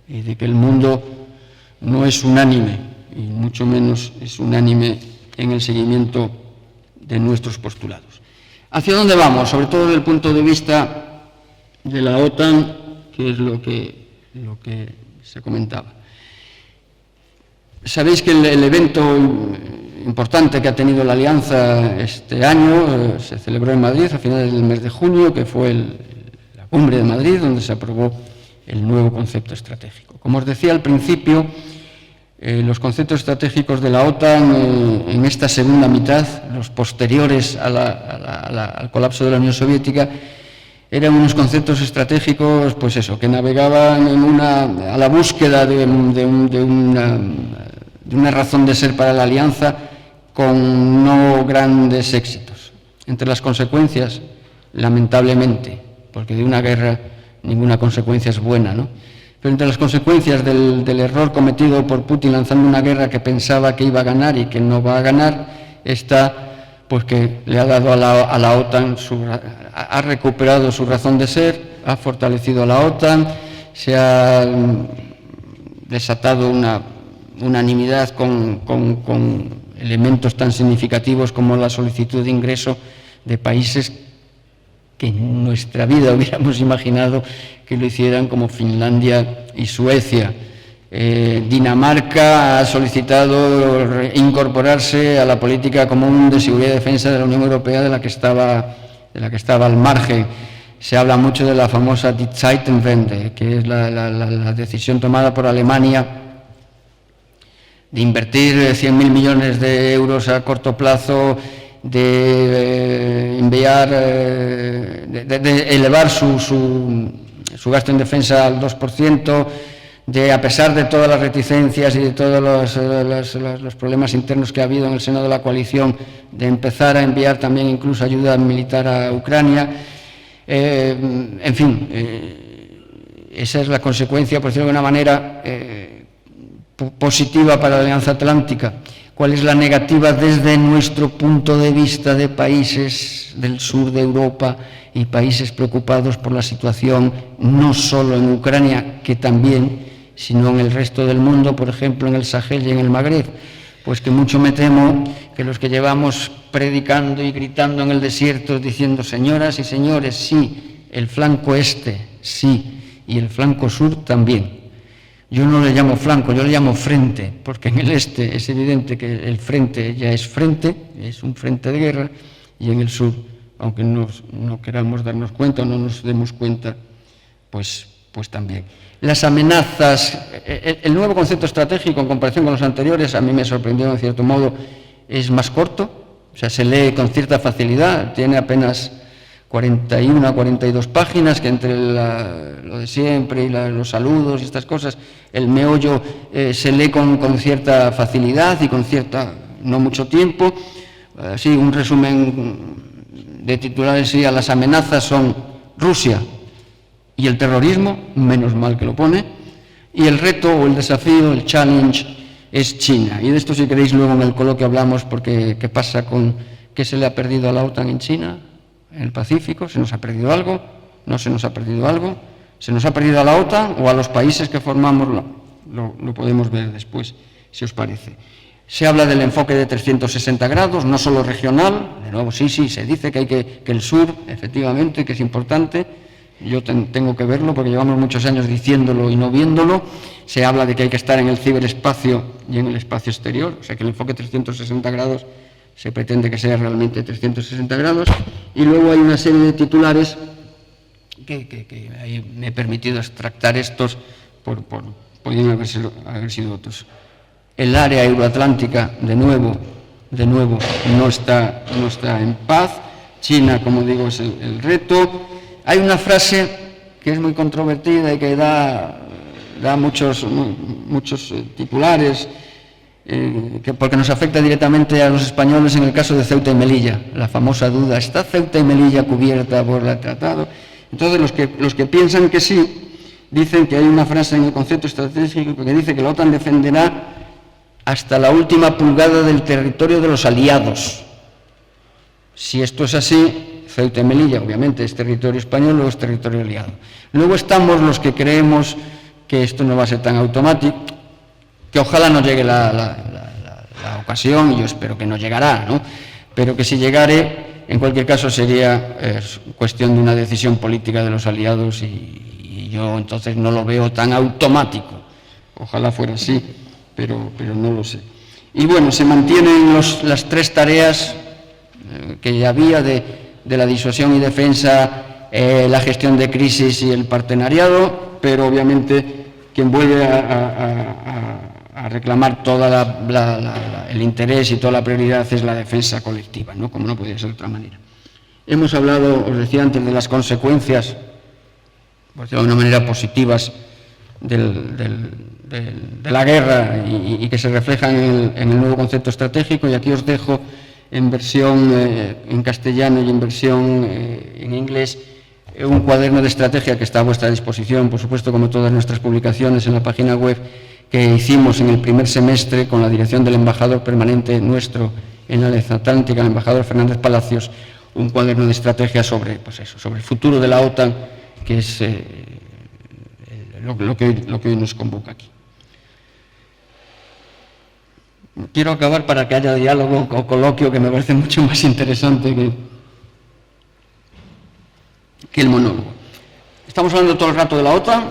y de que el mundo no es unánime, y mucho menos es unánime en el seguimiento de nuestros postulados. ¿Hacia dónde vamos? Sobre todo desde el punto de vista de la OTAN, que es lo que se comentaba. Sabéis que el evento importante que ha tenido la Alianza este año se celebró en Madrid a finales del mes de junio, que fue la cumbre de Madrid, donde se aprobó el nuevo concepto estratégico. Como os decía al principio, los conceptos estratégicos de la OTAN en esta segunda mitad, los posteriores al colapso de la Unión Soviética, eran unos conceptos estratégicos, pues eso, que navegaban a la búsqueda de una razón de ser para la alianza con no grandes éxitos. Entre las consecuencias, lamentablemente, porque de una guerra ninguna consecuencia es buena, ¿no? Pero entre las consecuencias del error cometido por Putin lanzando una guerra que pensaba que iba a ganar y que no va a ganar, está pues que le ha dado a la OTAN, ha recuperado su razón de ser, ha fortalecido a la OTAN, se ha desatado una unanimidad con elementos tan significativos como la solicitud de ingreso de países que en nuestra vida hubiéramos imaginado que lo hicieran, como Finlandia y Suecia. Dinamarca ha solicitado incorporarse a la política común de seguridad y defensa de la Unión Europea, de la que estaba al margen. Se habla mucho de la famosa Die Zeitenwende, que es la decisión tomada por Alemania de invertir 100.000 millones de euros a corto plazo, de enviar, de elevar su gasto en defensa al 2%, de, a pesar de todas las reticencias y de todos los problemas internos que ha habido en el seno de la coalición, de empezar a enviar también incluso ayuda militar a Ucrania. En fin, esa es la consecuencia, por decirlo de alguna manera, positiva para la Alianza Atlántica. ¿Cuál es la negativa desde nuestro punto de vista de países del sur de Europa y países preocupados por la situación no solo en Ucrania, que también, sino en el resto del mundo, por ejemplo en el Sahel y en el Magreb? Pues que mucho me temo que los que llevamos predicando y gritando en el desierto diciendo señoras y señores, sí, el flanco este, sí, y el flanco sur también. Yo no le llamo flanco, yo le llamo frente, porque en el este es evidente que el frente ya es frente, es un frente de guerra, y en el sur, aunque no queramos darnos cuenta o no nos demos cuenta, pues también. Las amenazas, el nuevo concepto estratégico en comparación con los anteriores, a mí me sorprendió en cierto modo, es más corto, o sea, se lee con cierta facilidad, tiene apenas 41 a 42 páginas, que entre lo de siempre y los saludos y estas cosas, el meollo se lee con cierta facilidad y con no mucho tiempo. Sí, un resumen de titulares sería: las amenazas son Rusia y el terrorismo, menos mal que lo pone, y el reto o el desafío, el challenge, es China. Y de esto, si queréis, luego en el coloquio hablamos, porque ¿qué pasa con qué se le ha perdido a la OTAN en China? En el Pacífico, ¿se nos ha perdido algo? ¿No se nos ha perdido algo? ¿Se nos ha perdido a la OTAN o a los países que formamos? Lo podemos ver después, si os parece. Se habla del enfoque de 360 grados, no solo regional. De nuevo, sí, se dice que el sur, efectivamente, que es importante. Yo tengo que verlo porque llevamos muchos años diciéndolo y no viéndolo. Se habla de que hay que estar en el ciberespacio y en el espacio exterior, o sea que el enfoque 360 grados se pretende que sea realmente 360 grados, y luego hay una serie de titulares que ahí me he permitido extractar estos, podrían haber sido otros. El área euroatlántica, de nuevo, no está en paz. China, como digo, es el reto. Hay una frase que es muy controvertida y que da muchos titulares, porque nos afecta directamente a los españoles en el caso de Ceuta y Melilla, la famosa duda: ¿está Ceuta y Melilla cubierta por el tratado? Entonces los que piensan que sí, dicen que hay una frase en el concepto estratégico que dice que la OTAN defenderá hasta la última pulgada del territorio de los aliados. Si esto es así, Ceuta y Melilla obviamente es territorio español, luego es territorio aliado. Luego estamos los que creemos que esto no va a ser tan automático, que ojalá no llegue la ocasión, y yo espero que no llegará, ¿no? Pero que si llegare, en cualquier caso sería cuestión de una decisión política de los aliados, y yo entonces no lo veo tan automático. Ojalá fuera así, pero no lo sé. Y bueno, se mantienen las tres tareas que ya había de la disuasión y defensa, la gestión de crisis y el partenariado, pero obviamente quien vuelve a reclamar todo el interés y toda la prioridad es la defensa colectiva, ¿no? Como no podía ser de otra manera. Hemos hablado, os decía antes, de las consecuencias, por decirlo de una manera, positivas de la guerra y que se reflejan en el nuevo concepto estratégico, y aquí os dejo en versión en castellano y en versión en inglés un cuaderno de estrategia que está a vuestra disposición, por supuesto, como todas nuestras publicaciones en la página web, que hicimos en el primer semestre con la dirección del embajador permanente nuestro en la Alianza Atlántica, el embajador Fernández Palacios, un cuaderno de estrategia sobre, pues eso, sobre el futuro de la OTAN, que es lo que hoy nos convoca aquí. Quiero acabar para que haya diálogo o coloquio, que me parece mucho más interesante que el monólogo. Estamos hablando todo el rato de la OTAN,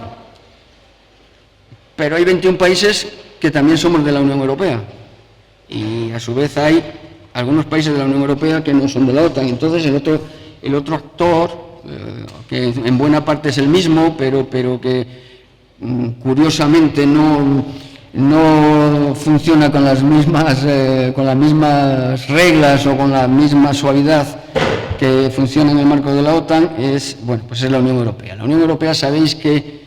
pero hay 21 países que también somos de la Unión Europea, y a su vez hay algunos países de la Unión Europea que no son de la OTAN. Entonces el otro actor, que en buena parte es el mismo, pero que curiosamente no funciona con las mismas reglas o con la misma suavidad que funciona en el marco de la OTAN, es la Unión Europea. La Unión Europea, sabéis que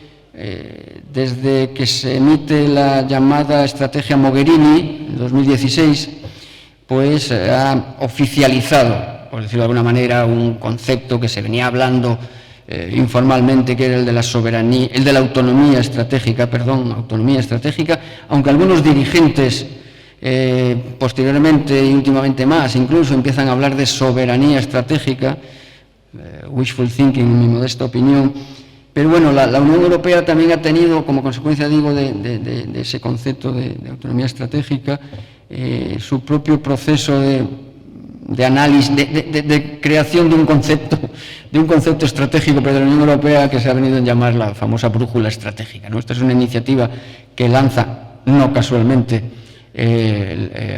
desde que se emite la llamada Estrategia Mogherini en 2016, pues ha oficializado, por decirlo de alguna manera, un concepto que se venía hablando informalmente, que era el de la soberanía, el de la autonomía estratégica, aunque algunos dirigentes posteriormente y últimamente más incluso empiezan a hablar de soberanía estratégica, wishful thinking en mi modesta opinión. Pero bueno, la Unión Europea también ha tenido, como consecuencia, digo, de ese concepto de autonomía estratégica, su propio proceso de análisis, de creación de un concepto estratégico, pero de la Unión Europea, que se ha venido a llamar la famosa brújula estratégica, ¿no? Esta es una iniciativa que lanza, no casualmente,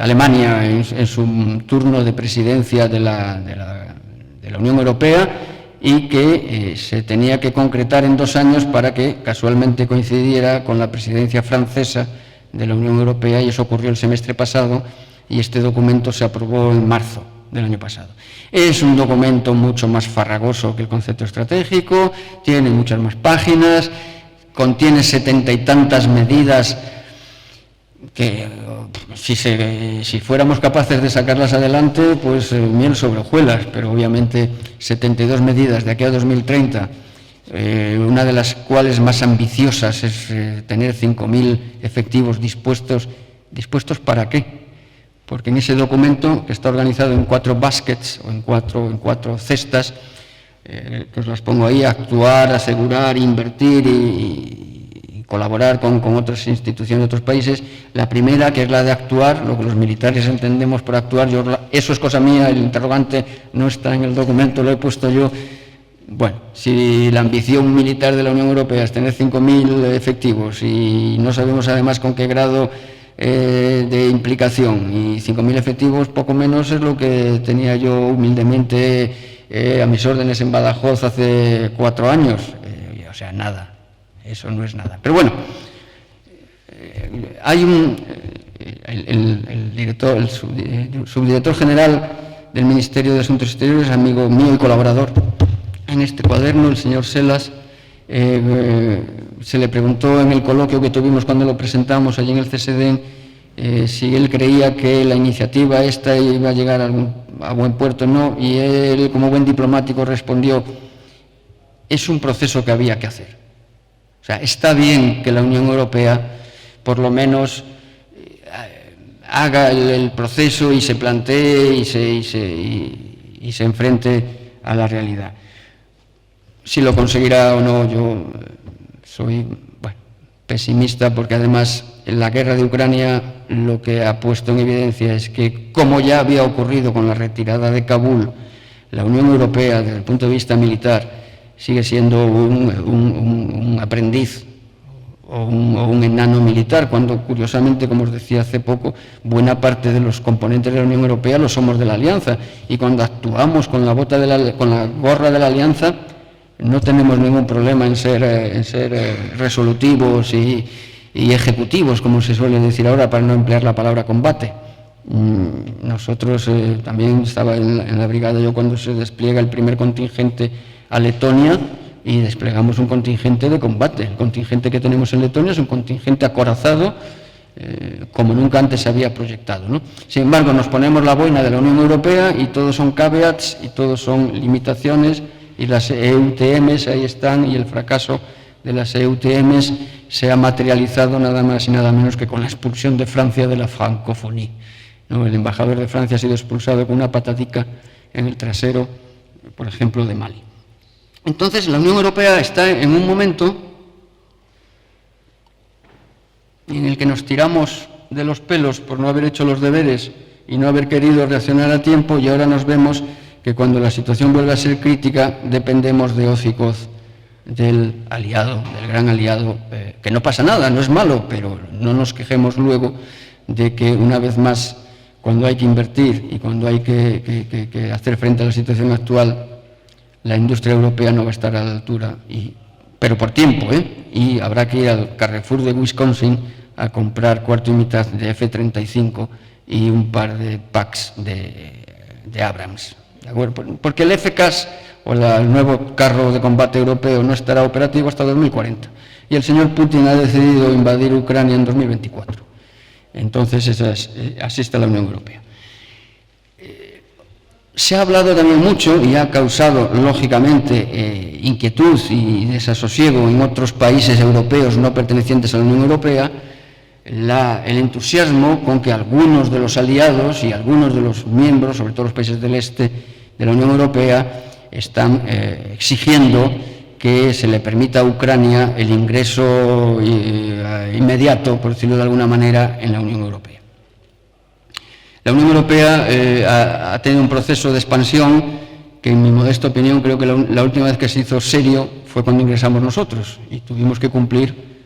Alemania en su turno de presidencia de la Unión Europea, y que se tenía que concretar en 2 años para que casualmente coincidiera con la presidencia francesa de la Unión Europea, y eso ocurrió el semestre pasado, y este documento se aprobó en marzo del año pasado. Es un documento mucho más farragoso que el concepto estratégico, tiene muchas más páginas, contiene 70 y tantas medidas que si fuéramos capaces de sacarlas adelante, pues miel sobre hojuelas, pero obviamente 72 medidas de aquí a 2030, una de las cuales más ambiciosas es tener 5.000 efectivos dispuestos. ¿Dispuestos para qué? Porque en ese documento, que está organizado en 4 baskets o en cuatro cestas, que os las pongo ahí: actuar, asegurar, invertir y colaborar con otras instituciones de otros países. La primera, que es la de actuar, lo que los militares entendemos por actuar, eso es cosa mía, el interrogante no está en el documento, lo he puesto yo. Bueno, si la ambición militar de la Unión Europea es tener 5.000 efectivos y no sabemos además con qué grado de implicación, y 5.000 efectivos, poco menos, es lo que tenía yo humildemente a mis órdenes en Badajoz hace 4 años. O sea, nada. Eso no es nada. Pero bueno, hay el subdirector general del Ministerio de Asuntos Exteriores, amigo mío y colaborador en este cuaderno, el señor Selas. Se le preguntó en el coloquio que tuvimos cuando lo presentamos allí en el CSD si él creía que la iniciativa esta iba a llegar a buen puerto o no, y él, como buen diplomático, respondió: es un proceso que había que hacer. O sea, está bien que la Unión Europea por lo menos haga el proceso y se plantee y se enfrente a la realidad. Si lo conseguirá o no, yo soy pesimista, porque además en la guerra de Ucrania lo que ha puesto en evidencia es que, como ya había ocurrido con la retirada de Kabul, la Unión Europea, desde el punto de vista militar, sigue siendo un aprendiz o un enano militar, cuando, curiosamente, como os decía hace poco, buena parte de los componentes de la Unión Europea lo somos de la Alianza, y cuando actuamos con la gorra de la Alianza no tenemos ningún problema en ser resolutivos y ejecutivos, como se suele decir ahora, para no emplear la palabra combate. Nosotros también estaba en la brigada yo cuando se despliega el primer contingente a Letonia, y desplegamos un contingente de combate. El contingente que tenemos en Letonia es un contingente acorazado, como nunca antes se había proyectado, ¿no? Sin embargo, nos ponemos la boina de la Unión Europea y todos son caveats y todos son limitaciones y las EUTMs ahí están, y el fracaso de las EUTMs se ha materializado nada más y nada menos que con la expulsión de Francia de la francofonía, ¿no? El embajador de Francia ha sido expulsado con una patatica en el trasero, por ejemplo, de Mali. Entonces, la Unión Europea está en un momento en el que nos tiramos de los pelos por no haber hecho los deberes y no haber querido reaccionar a tiempo, y ahora nos vemos que cuando la situación vuelve a ser crítica dependemos de hoz y coz del aliado, del gran aliado, que no pasa nada, no es malo, pero no nos quejemos luego de que una vez más, cuando hay que invertir y cuando hay que hacer frente a la situación actual, la industria europea no va a estar a la altura, pero por tiempo, y habrá que ir al Carrefour de Wisconsin a comprar cuarto y mitad de F-35 y un par de packs de Abrams, ¿de acuerdo? Porque el FCAS, o el nuevo carro de combate europeo, no estará operativo hasta 2040, y el señor Putin ha decidido invadir Ucrania en 2024. Entonces, así está la Unión Europea. Se ha hablado también mucho, y ha causado, lógicamente, inquietud y desasosiego en otros países europeos no pertenecientes a la Unión Europea, el entusiasmo con que algunos de los aliados y algunos de los miembros, sobre todo los países del este de la Unión Europea, están exigiendo que se le permita a Ucrania el ingreso inmediato, por decirlo de alguna manera, en la Unión Europea. La Unión Europea ha tenido un proceso de expansión que, en mi modesta opinión, creo que la última vez que se hizo serio fue cuando ingresamos nosotros, y tuvimos que cumplir,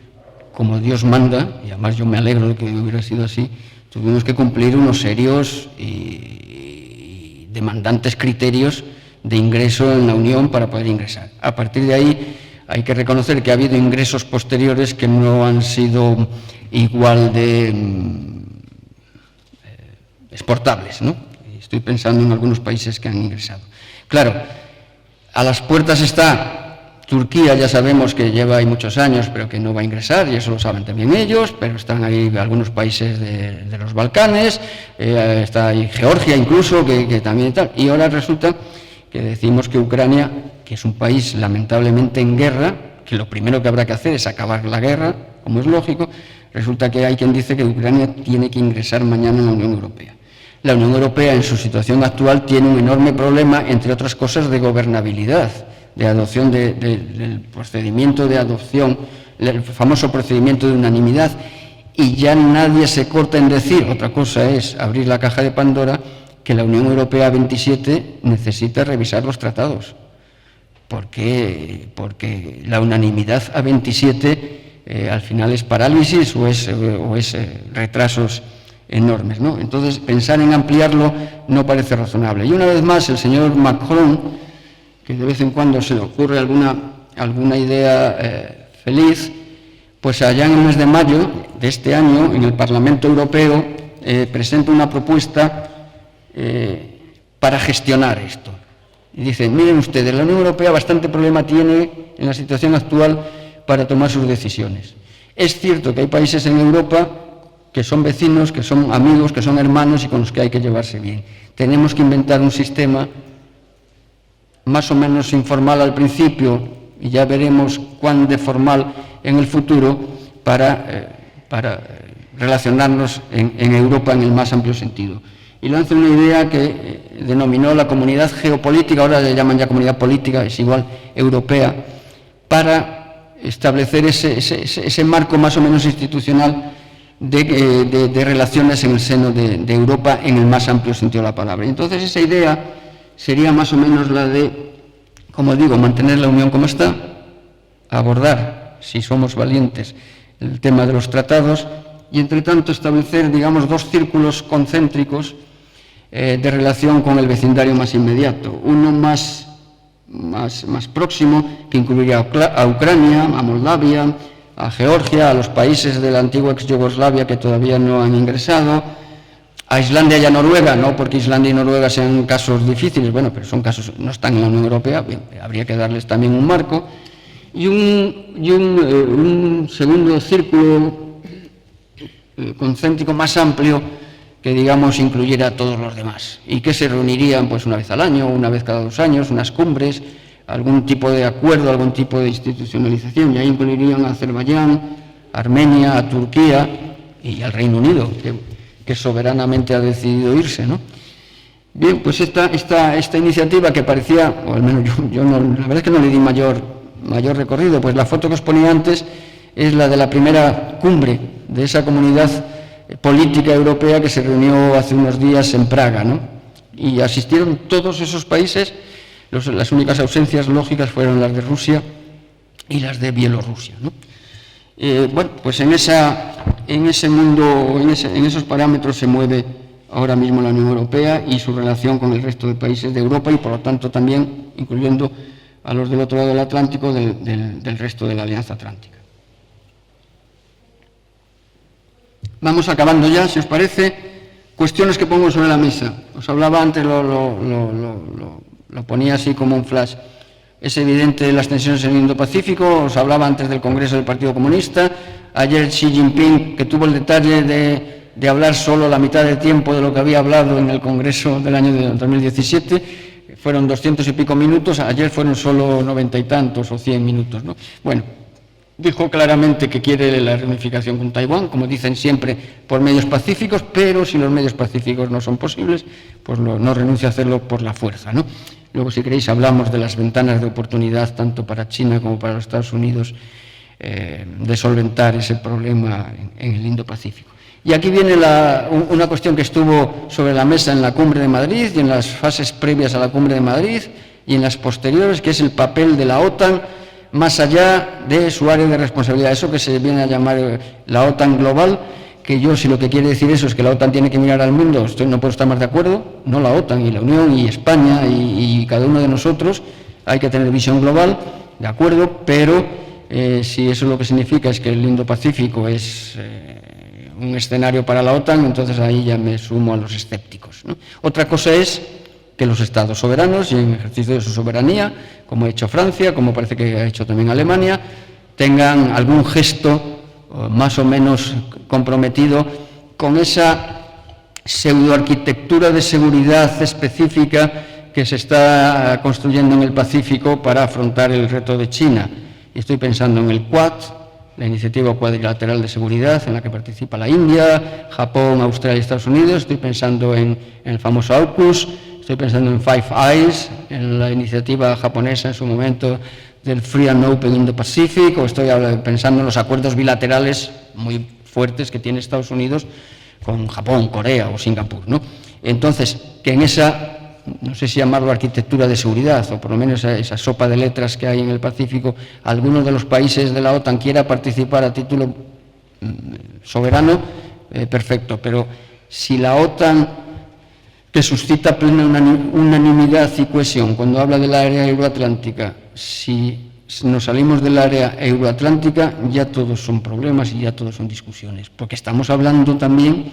como Dios manda, y además yo me alegro de que hubiera sido así, tuvimos que cumplir unos serios y demandantes criterios de ingreso en la Unión para poder ingresar. A partir de ahí hay que reconocer que ha habido ingresos posteriores que no han sido igual de exportables, ¿no? Estoy pensando en algunos países que han ingresado. Claro, a las puertas está Turquía, ya sabemos que lleva ahí muchos años, pero que no va a ingresar, y eso lo saben también ellos, pero están ahí algunos países de los Balcanes, está ahí Georgia incluso, que también tal, y ahora resulta que decimos que Ucrania, que es un país lamentablemente en guerra, que lo primero que habrá que hacer es acabar la guerra, como es lógico, resulta que hay quien dice que Ucrania tiene que ingresar mañana en la Unión Europea. La Unión Europea, en su situación actual, tiene un enorme problema, entre otras cosas, de gobernabilidad, de adopción del procedimiento de adopción, el famoso procedimiento de unanimidad, y ya nadie se corta en decir, otra cosa es abrir la caja de Pandora, que la Unión Europea 27 necesita revisar los tratados. Porque la unanimidad a 27 al final es parálisis o es retrasos enormes, ¿no? Entonces, pensar en ampliarlo no parece razonable. Y una vez más, el señor Macron, que de vez en cuando se le ocurre alguna idea feliz, pues allá en el mes de mayo de este año, en el Parlamento Europeo, presenta una propuesta para gestionar esto. Y dice, miren ustedes, la Unión Europea bastante problema tiene en la situación actual para tomar sus decisiones. Es cierto que hay países en Europa que son vecinos, que son amigos, que son hermanos y con los que hay que llevarse bien. Tenemos que inventar un sistema más o menos informal al principio, y ya veremos cuán de formal en el futuro, para relacionarnos en Europa en el más amplio sentido. Y lanza una idea que denominó la comunidad geopolítica, ahora le llaman ya comunidad política, es igual, europea, para establecer ese marco más o menos institucional de relaciones en el seno de Europa en el más amplio sentido de la palabra. Entonces, esa idea sería más o menos la de, como digo, mantener la Unión como está, abordar, si somos valientes, el tema de los tratados, y entre tanto establecer, digamos, dos círculos concéntricos de relación con el vecindario más inmediato. Uno más próximo, que incluiría a Ucrania, a Moldavia, a Georgia, a los países de la antigua ex-Yugoslavia que todavía no han ingresado, a Islandia y a Noruega, no porque Islandia y Noruega sean casos difíciles, bueno, pero son casos, no están en la Unión Europea, bien, habría que darles también un marco, y un segundo círculo concéntrico más amplio que, digamos, incluyera a todos los demás, y que se reunirían pues una vez al año, una vez cada 2 años, unas cumbres algún tipo de acuerdo, algún tipo de institucionalización, y ahí incluirían a Azerbaiyán, a Armenia, a Turquía y al Reino Unido, que soberanamente ha decidido irse, ¿no? Bien, pues esta iniciativa que parecía, o al menos yo no, la verdad es que no le di mayor recorrido, pues la foto que os ponía antes es la de la primera cumbre de esa comunidad política europea que se reunió hace unos días en Praga, ¿no? Y asistieron todos esos países. Las únicas ausencias lógicas fueron las de Rusia y las de Bielorrusia, ¿no? Bueno, pues en ese mundo, en esos parámetros se mueve ahora mismo la Unión Europea y su relación con el resto de países de Europa y, por lo tanto, también incluyendo a los del otro lado del Atlántico, del resto de la Alianza Atlántica. Vamos acabando ya, si os parece. Cuestiones que pongo sobre la mesa. Os hablaba antes, lo ponía así como un flash. Es evidente las tensiones en el Indo-Pacífico. Os hablaba antes del Congreso del Partido Comunista. Ayer Xi Jinping, que tuvo el detalle de hablar solo la mitad del tiempo de lo que había hablado en el Congreso del año 2017, fueron 200 y pico minutos, ayer fueron solo 90 y tantos o 100 minutos, ¿no? Bueno, dijo claramente que quiere la reunificación con Taiwán, como dicen siempre, por medios pacíficos, pero si los medios pacíficos no son posibles, pues no renuncia a hacerlo por la fuerza, ¿no? Luego, si queréis, hablamos de las ventanas de oportunidad, tanto para China como para los Estados Unidos, de solventar ese problema en el Indo-Pacífico. Y aquí viene una cuestión que estuvo sobre la mesa en la Cumbre de Madrid y en las fases previas a la Cumbre de Madrid y en las posteriores, que es el papel de la OTAN más allá de su área de responsabilidad, eso que se viene a llamar la OTAN global, que yo, si lo que quiere decir eso es que la OTAN tiene que mirar al mundo, no puedo estar más de acuerdo, no la OTAN y la Unión y España y cada uno de nosotros, hay que tener visión global, de acuerdo, pero si eso lo que significa es que el Indo-Pacífico es un escenario para la OTAN, entonces ahí ya me sumo a los escépticos, ¿no? Otra cosa es que los estados soberanos, y en ejercicio de su soberanía, como ha hecho Francia, como parece que ha hecho también Alemania, tengan algún gesto más o menos comprometido con esa pseudoarquitectura de seguridad específica que se está construyendo en el Pacífico para afrontar el reto de China. Y estoy pensando en el Quad, la iniciativa cuadrilateral de seguridad en la que participa la India, Japón, Australia y Estados Unidos. Estoy pensando en el famoso AUKUS, estoy pensando en Five Eyes, en la iniciativa japonesa en su momento del Free and Open Indo-Pacific, o estoy pensando en los acuerdos bilaterales muy fuertes que tiene Estados Unidos con Japón, Corea o Singapur, ¿no? Entonces, que en esa, no sé si llamarlo arquitectura de seguridad, o por lo menos esa sopa de letras que hay en el Pacífico, algunos de los países de la OTAN quiera participar a título soberano, perfecto, pero si la OTAN, que suscita plena unanimidad y cohesión cuando habla del área euroatlántica, si nos salimos del área euroatlántica, ya todos son problemas y ya todos son discusiones, porque estamos hablando también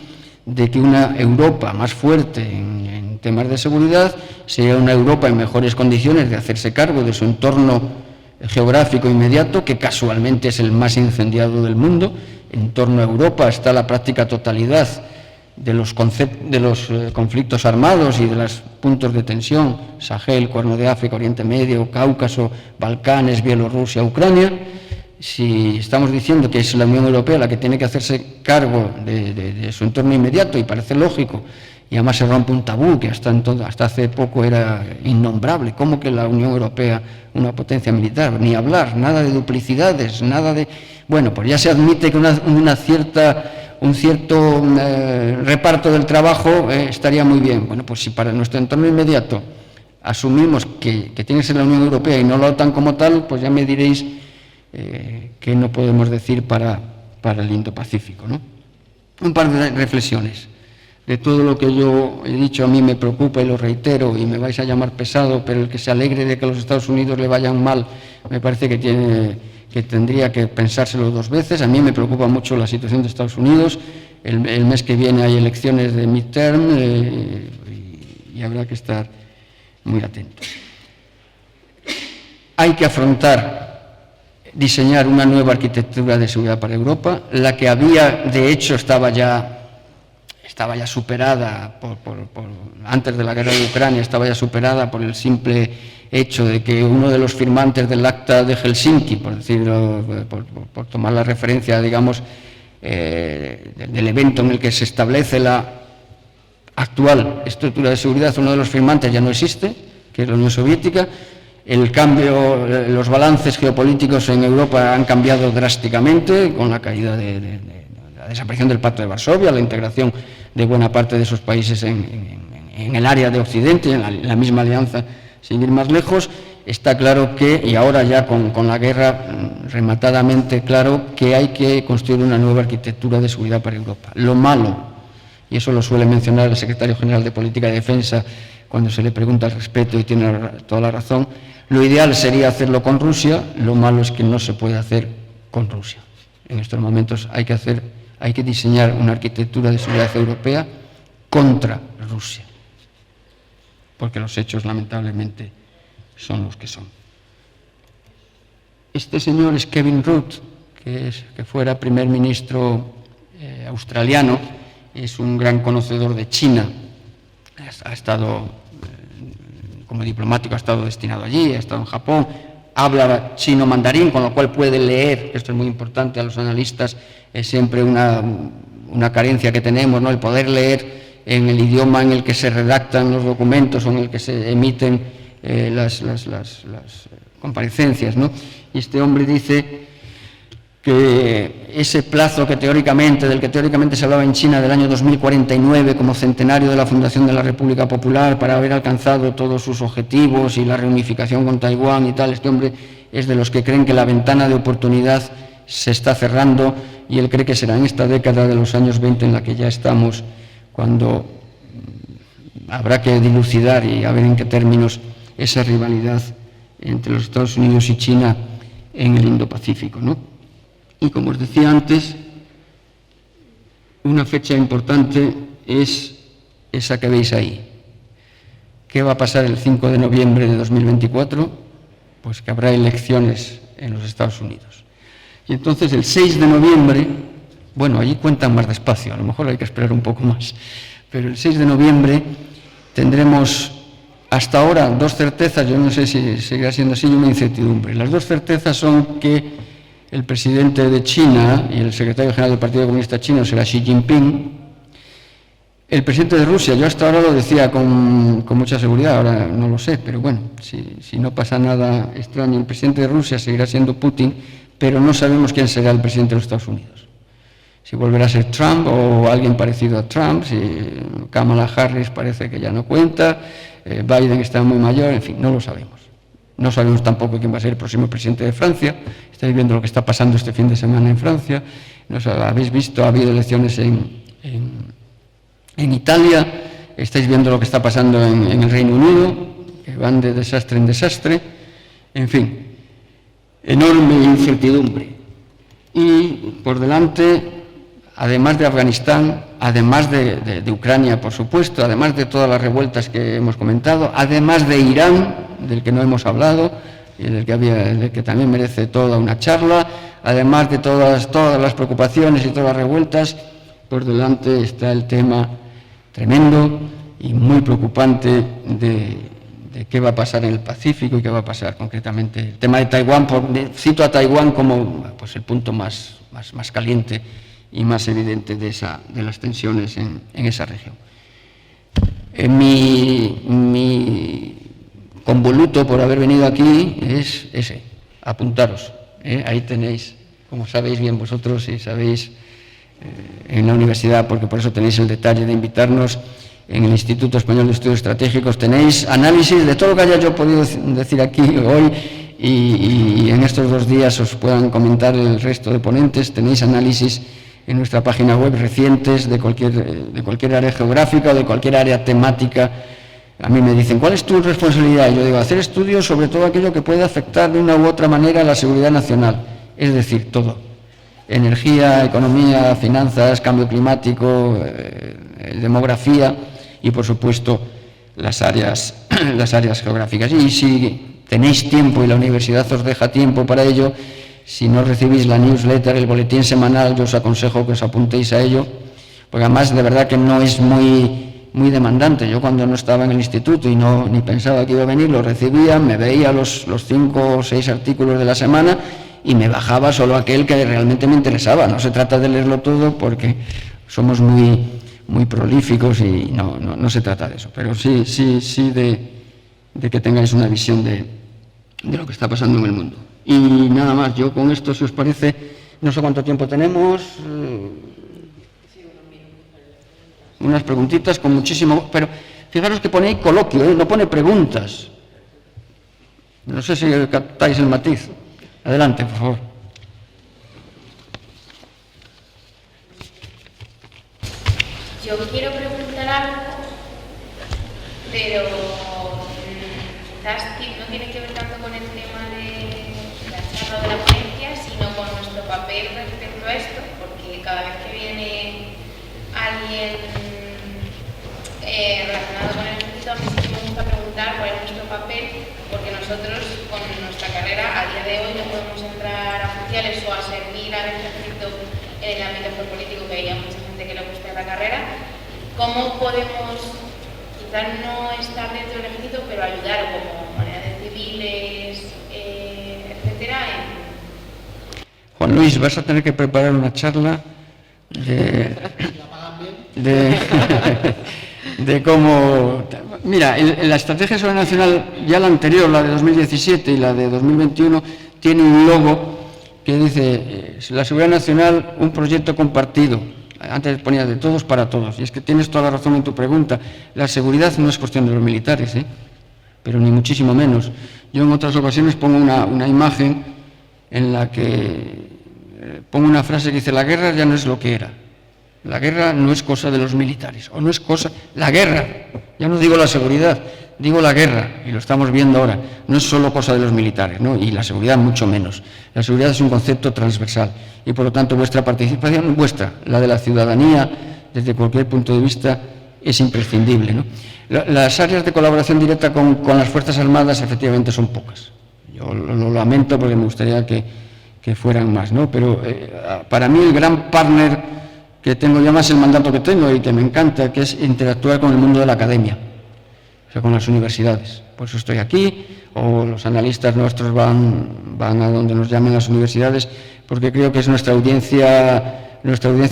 de que una Europa más fuerte en temas de seguridad sería una Europa en mejores condiciones de hacerse cargo de su entorno geográfico inmediato, que casualmente es el más incendiado del mundo. En torno a Europa está la práctica totalidad de los conflictos armados y de los puntos de tensión: Sahel, Cuerno de África, Oriente Medio, Cáucaso, Balcanes, Bielorrusia, Ucrania. Si estamos diciendo que es la Unión Europea la que tiene que hacerse cargo de su entorno inmediato, y parece lógico, y además se rompe un tabú que hasta hace poco era innombrable, ¿cómo que la Unión Europea, una potencia militar? Ni hablar, nada de duplicidades, nada de... Bueno, pues ya se admite que un cierto reparto del trabajo estaría muy bien. Bueno, pues si para nuestro entorno inmediato asumimos que tiene que ser la Unión Europea y no la OTAN como tal, pues ya me diréis qué no podemos decir para el Indo-Pacífico, ¿no? Un par de reflexiones. De todo lo que yo he dicho, a mí me preocupa y lo reitero, y me vais a llamar pesado, pero el que se alegre de que a los Estados Unidos le vayan mal, me parece que tendría que pensárselo dos veces. A mí me preocupa mucho la situación de Estados Unidos. El mes que viene hay elecciones de midterm y habrá que estar muy atentos. Hay que diseñar una nueva arquitectura de seguridad para Europa. La que había, de hecho, estaba ya estaba ya superada, antes de la guerra de Ucrania, estaba ya superada por el simple hecho de que uno de los firmantes del Acta de Helsinki, por decirlo, por tomar la referencia, digamos, del evento en el que se establece la actual estructura de seguridad, uno de los firmantes ya no existe, que es la Unión Soviética. El cambio, los balances geopolíticos en Europa han cambiado drásticamente con la caída de la desaparición del Pacto de Varsovia, la integración de buena parte de esos países en el área de Occidente, en la misma alianza, sin ir más lejos. Está claro que, y ahora ya con la guerra rematadamente claro, que hay que construir una nueva arquitectura de seguridad para Europa. Lo malo, y eso lo suele mencionar el secretario general de Política de Defensa cuando se le pregunta al respecto, y tiene toda la razón, lo ideal sería hacerlo con Rusia, lo malo es que no se puede hacer con Rusia. En estos momentos hay que diseñar una arquitectura de seguridad europea contra Rusia, porque los hechos lamentablemente son los que son. Este señor es Kevin Rudd, que fuera primer ministro australiano, es un gran conocedor de China, ha estado como diplomático, ha estado destinado allí, ha estado en Japón, habla chino mandarín, con lo cual puede leer, esto es muy importante a los analistas, es siempre una carencia que tenemos, ¿no?, el poder leer en el idioma en el que se redactan los documentos o en el que se emiten las comparecencias, ¿no? Y este hombre dice que ese plazo del que teóricamente se hablaba en China del año 2049 como centenario de la fundación de la República Popular para haber alcanzado todos sus objetivos y la reunificación con Taiwán y tal, este hombre es de los que creen que la ventana de oportunidad se está cerrando, y él cree que será en esta década de los años 20 en la que ya estamos, cuando habrá que dilucidar y a ver en qué términos esa rivalidad entre los Estados Unidos y China en el Indo-Pacífico, ¿no? Y como os decía antes, una fecha importante es esa que veis ahí. ¿Qué va a pasar el 5 de noviembre de 2024? Pues que habrá elecciones en los Estados Unidos. Y entonces el 6 de noviembre, bueno, allí cuentan más despacio, a lo mejor hay que esperar un poco más, pero el 6 de noviembre tendremos hasta ahora dos certezas, yo no sé si seguirá siendo así, y una incertidumbre. Las dos certezas son que el presidente de China y el secretario general del Partido Comunista Chino será Xi Jinping. El presidente de Rusia, yo hasta ahora lo decía con mucha seguridad, ahora no lo sé, pero bueno, si no pasa nada extraño, el presidente de Rusia seguirá siendo Putin, pero no sabemos quién será el presidente de los Estados Unidos. Si volverá a ser Trump o alguien parecido a Trump, si Kamala Harris parece que ya no cuenta, Biden está muy mayor, en fin, no lo sabemos. No sabemos tampoco quién va a ser el próximo presidente de Francia. Estáis viendo lo que está pasando este fin de semana en Francia. Habéis visto, ha habido elecciones en Italia. Estáis viendo lo que está pasando en el Reino Unido, que van de desastre en desastre. En fin, enorme incertidumbre. Y por delante, además de Afganistán, además de Ucrania, por supuesto, además de todas las revueltas que hemos comentado, además de Irán, del que no hemos hablado y del que también merece toda una charla, además de todas las preocupaciones y todas las revueltas, por delante está el tema tremendo y muy preocupante de qué va a pasar en el Pacífico y qué va a pasar concretamente. El tema de Taiwán, cito a Taiwán como pues, el punto más caliente y más evidente de las tensiones en esa región. Mi convoluto por haber venido aquí es ese, apuntaros, ahí tenéis, como sabéis bien vosotros y sabéis en la universidad, porque por eso tenéis el detalle de invitarnos, en el Instituto Español de Estudios Estratégicos tenéis análisis de todo lo que haya yo podido decir aquí hoy y en estos 2 días os puedan comentar el resto de ponentes. Tenéis análisis en nuestra página web recientes de cualquier área geográfica o de cualquier área temática. A mí me dicen, ¿cuál es tu responsabilidad? Y yo digo, hacer estudios sobre todo aquello que puede afectar de una u otra manera a la seguridad nacional, es decir, todo. Energía, economía, finanzas, cambio climático, demografía y, por supuesto, las áreas geográficas. Y si tenéis tiempo y la universidad os deja tiempo para ello, si no recibís la newsletter, el boletín semanal, yo os aconsejo que os apuntéis a ello, porque además de verdad que no es muy demandante. Yo cuando no estaba en el instituto y ni pensaba que iba a venir, lo recibía, me veía los 5 o 6 artículos de la semana y me bajaba solo aquel que realmente me interesaba. No se trata de leerlo todo porque somos muy prolíficos y no se trata de eso, pero sí de que tengáis una visión de lo que está pasando en el mundo. Y nada más, yo con esto, si os parece, no sé cuánto tiempo tenemos, unas preguntitas con muchísimo, pero fijaros que pone ahí coloquio, no pone preguntas. No sé si captáis el matiz. Adelante, por favor. Yo quiero preguntar algo, pero quizás no tiene que ver tanto con el tema de la charla de la ponencia, sino con nuestro papel respecto a esto, porque cada vez que viene alguien relacionado con el instituto, a mí sí que me gusta preguntar cuál es nuestro papel, porque nosotros con nuestra carrera a día de hoy no podemos entrar a oficiales o a servir al ejército en el ámbito geopolítico, que hay mucha gente que le gusta la carrera. ¿Cómo podemos, quizás no estar dentro del ejército, pero ayudar como unidades civiles, etcétera? Juan Luis, vas a tener que preparar una charla de cómo... Mira, la estrategia sobrenacional, ya la anterior, la de 2017 y la de 2021, tiene un logo que dice la seguridad nacional, un proyecto compartido. Antes ponía de todos para todos, y es que tienes toda la razón en tu pregunta. La seguridad no es cuestión de los militares, pero ni muchísimo menos. Yo en otras ocasiones pongo una imagen en la que pongo una frase que dice: la guerra ya no es lo que era. La guerra no es cosa de los militares, o no es cosa... La guerra, ya no digo la seguridad, digo la guerra, y lo estamos viendo ahora, no es solo cosa de los militares, ¿no? Y la seguridad mucho menos. La seguridad es un concepto transversal, y por lo tanto vuestra participación, la de la ciudadanía, desde cualquier punto de vista, es imprescindible, ¿no? Las áreas de colaboración directa con las Fuerzas Armadas efectivamente son pocas. Yo lo lamento porque me gustaría que fueran más, ¿no? Pero para mí el gran partner que tengo, ya más el mandato que tengo y que me encanta, que es interactuar con el mundo de la academia, o sea, con las universidades. Por eso estoy aquí, o los analistas nuestros van a donde nos llamen las universidades, porque creo que es nuestra audiencia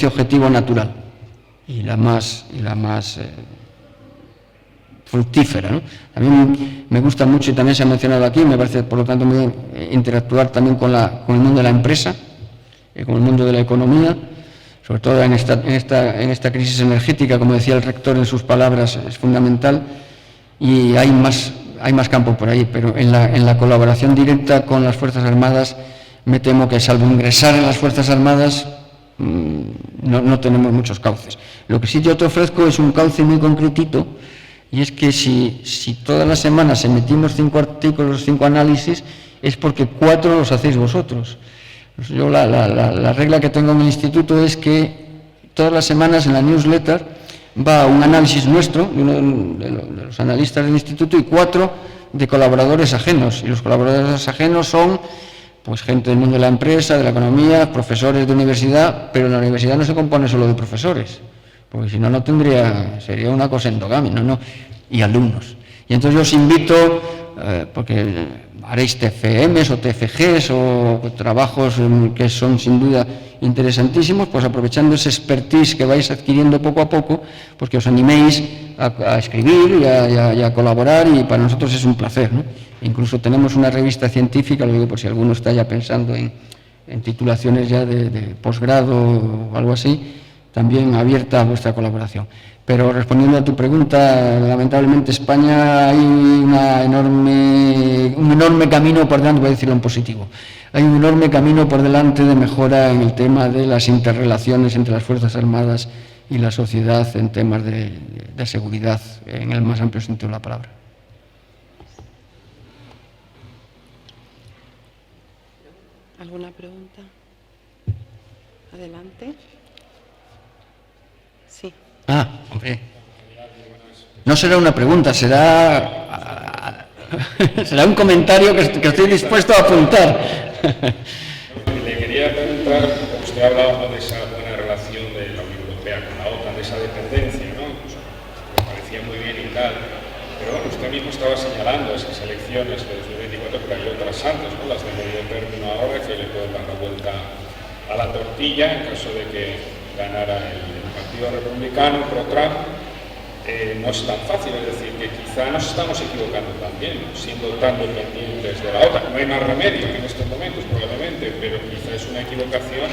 objetivo natural y la más fructífera, ¿no? A mí me gusta mucho, y también se ha mencionado aquí, me parece por lo tanto muy bien interactuar también con el mundo de la empresa, con el mundo de la economía, sobre todo en esta crisis energética, como decía el rector en sus palabras, es fundamental, y hay más campo por ahí, pero en la colaboración directa con las Fuerzas Armadas, me temo que salvo ingresar en las Fuerzas Armadas, no tenemos muchos cauces. Lo que sí yo te ofrezco es un cauce muy concretito, y es que si todas las semanas emitimos 5 artículos, 5 análisis, es porque 4 los hacéis vosotros. Yo la regla que tengo en el instituto es que todas las semanas en la newsletter va un análisis nuestro, de uno de los analistas del instituto, y 4 de colaboradores ajenos. Y los colaboradores ajenos son pues gente del mundo de la empresa, de la economía, profesores de universidad, pero la universidad no se compone solo de profesores, porque si no, sería una cosa endogámica, ¿no? Y alumnos. Y entonces yo os invito, porque haréis TFMs o TFGs o trabajos que son sin duda interesantísimos, pues aprovechando ese expertise que vais adquiriendo poco a poco, pues que os animéis a escribir y a colaborar, y para nosotros es un placer, ¿no? Incluso tenemos una revista científica, lo digo por si alguno está ya pensando en titulaciones ya de posgrado o algo así, también abierta a vuestra colaboración. Pero respondiendo a tu pregunta, lamentablemente España hay un enorme camino por delante, voy a decirlo en positivo. Hay un enorme camino por delante de mejora en el tema de las interrelaciones entre las Fuerzas Armadas y la sociedad en temas de seguridad, en el más amplio sentido de la palabra. ¿Alguna pregunta? Adelante. Sí. Hombre. No será una pregunta, será un comentario que estoy dispuesto a apuntar. Le quería preguntar, usted ha hablado de esa buena relación de la Unión Europea con la OTAN, usted mismo estaba señalando esas elecciones de 2024, pero hay otras antes, ¿no? Las de medio término ahora, que le pueden dar la vuelta a la tortilla en caso de que ganara el Partido Republicano pro-Trump. No es tan fácil, es decir, que quizá nos estamos equivocando también, siendo tan dependientes de la OTAN. No hay más remedio en estos momentos, probablemente, pero quizá es una equivocación,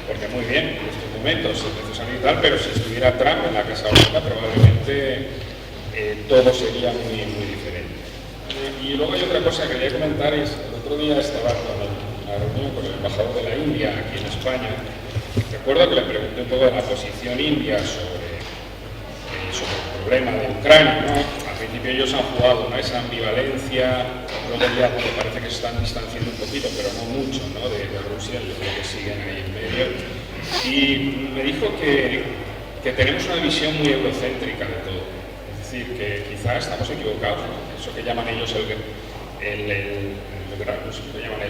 porque muy bien, en estos momentos es necesario y tal, pero si estuviera Trump en la Casa Blanca, probablemente todo sería muy, muy diferente. Y luego hay otra cosa que quería comentar, es el otro día estaba con una reunión con el embajador de la India aquí en España. Recuerdo que le pregunté un poco de la posición india sobre el problema de Ucrania, ¿no? Al principio ellos han jugado, ¿no?, esa ambivalencia, luego ya me parece que se están distanciando un poquito, pero no mucho, ¿no?, de Rusia, yo creo que siguen ahí en medio. Y me dijo que tenemos una visión muy eurocéntrica de todo, es decir, que quizá estamos equivocados, ¿no? Eso que llaman ellos el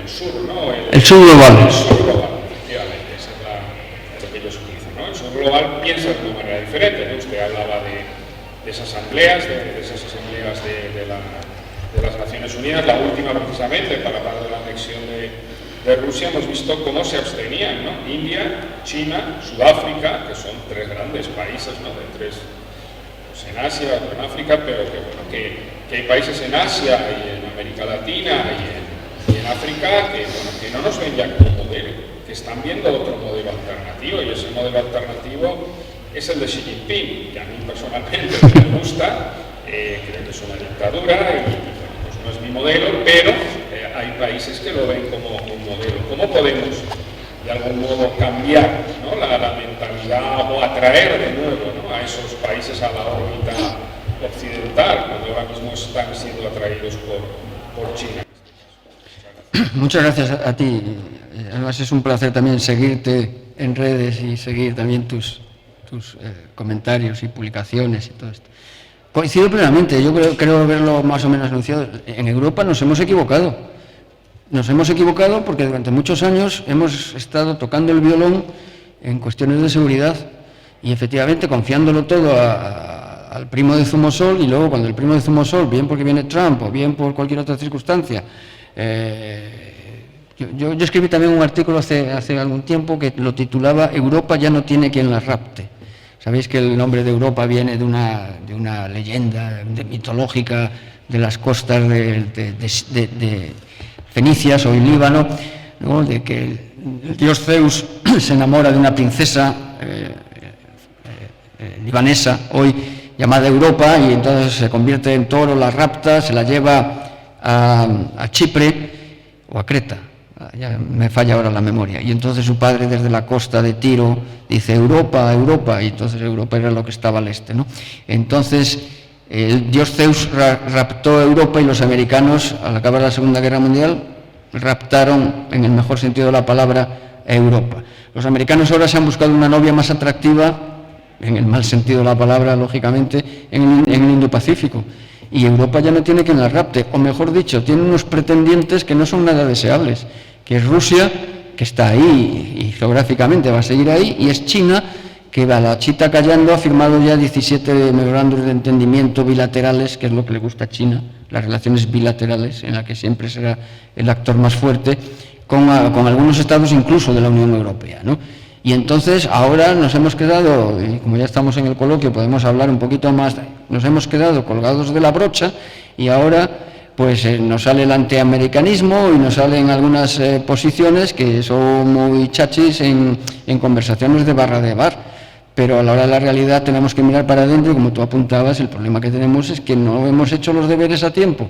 sur, ¿no? El sur global. El sur global, efectivamente, esa es lo que ellos utilizan, ¿no? El sur global piensa de una manera diferente, ¿no? Usted hablaba de esas asambleas, de las Naciones Unidas, la última precisamente para hablar de la anexión de Rusia. Hemos visto cómo se abstenían, ¿no? India, China, Sudáfrica, que son tres grandes países, ¿no?, de tres, pues en Asia, otro en África, pero que, bueno, que hay países en Asia y en América Latina y en África que, bueno, que no nos ven ya como modelo, que están viendo otro modelo alternativo, y ese modelo alternativo es el de Xi Jinping, que a mí personalmente me gusta, creo que es una dictadura y pues no es mi modelo, pero hay países que lo ven como un modelo. ¿Cómo podemos de algún modo cambiar, ¿no?, la mentalidad o atraer de nuevo, ¿no?, a esos países a la órbita occidental, cuando ahora mismo están siendo atraídos por China? Muchas gracias a ti. Además es un placer también seguirte en redes y seguir también tus comentarios y publicaciones y todo esto. Coincido plenamente, yo creo haberlo más o menos anunciado. En Europa nos hemos equivocado. Nos hemos equivocado porque durante muchos años hemos estado tocando el violón en cuestiones de seguridad y efectivamente confiándolo todo al primo de Zumosol, y luego cuando el primo de Zumosol, bien porque viene Trump o bien por cualquier otra circunstancia, yo escribí también un artículo hace algún tiempo que lo titulaba "Europa ya no tiene quien la rapte". Sabéis que el nombre de Europa viene de una leyenda mitológica de las costas de Fenicias o el Líbano, ¿no?, de que el dios Zeus se enamora de una princesa libanesa, hoy llamada Europa, y entonces se convierte en toro, la rapta, se la lleva a Chipre o a Creta. Ya me falla ahora la memoria, y entonces su padre desde la costa de Tiro dice Europa, Europa, y entonces Europa era lo que estaba al este, ¿no? Entonces el dios Zeus raptó a Europa, y los americanos, al acabar la Segunda Guerra Mundial, raptaron, en el mejor sentido de la palabra, a Europa. Los americanos ahora se han buscado una novia más atractiva, en el mal sentido de la palabra, lógicamente, en el Indo-Pacífico. Y Europa ya no tiene quien la rapte, o mejor dicho, tiene unos pretendientes que no son nada deseables, que es Rusia, que está ahí y geográficamente va a seguir ahí, y es China, que a la chita callando ha firmado ya 17 memorándums de entendimiento bilaterales, que es lo que le gusta a China, las relaciones bilaterales, en las que siempre será el actor más fuerte, con algunos estados incluso de la Unión Europea, ¿no? Y entonces ahora nos hemos quedado, y como ya estamos en el coloquio podemos hablar un poquito más, nos hemos quedado colgados de la brocha, y ahora pues nos sale el antiamericanismo y nos salen algunas posiciones que son muy chachis en conversaciones de barra de bar, pero a la hora de la realidad tenemos que mirar para adentro, y como tú apuntabas, el problema que tenemos es que no hemos hecho los deberes a tiempo.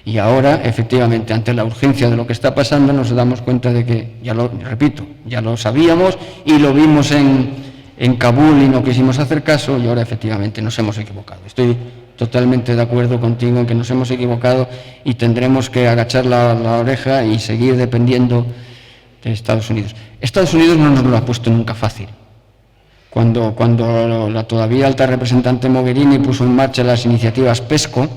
Y ahora, efectivamente, ante la urgencia de lo que está pasando, nos damos cuenta de que, ya lo sabíamos y lo vimos en Kabul y no quisimos hacer caso, y ahora efectivamente nos hemos equivocado. Estoy totalmente de acuerdo contigo en que nos hemos equivocado y tendremos que agachar la oreja y seguir dependiendo de Estados Unidos. Estados Unidos no nos lo ha puesto nunca fácil. Cuando la todavía alta representante Mogherini puso en marcha las iniciativas PESCO,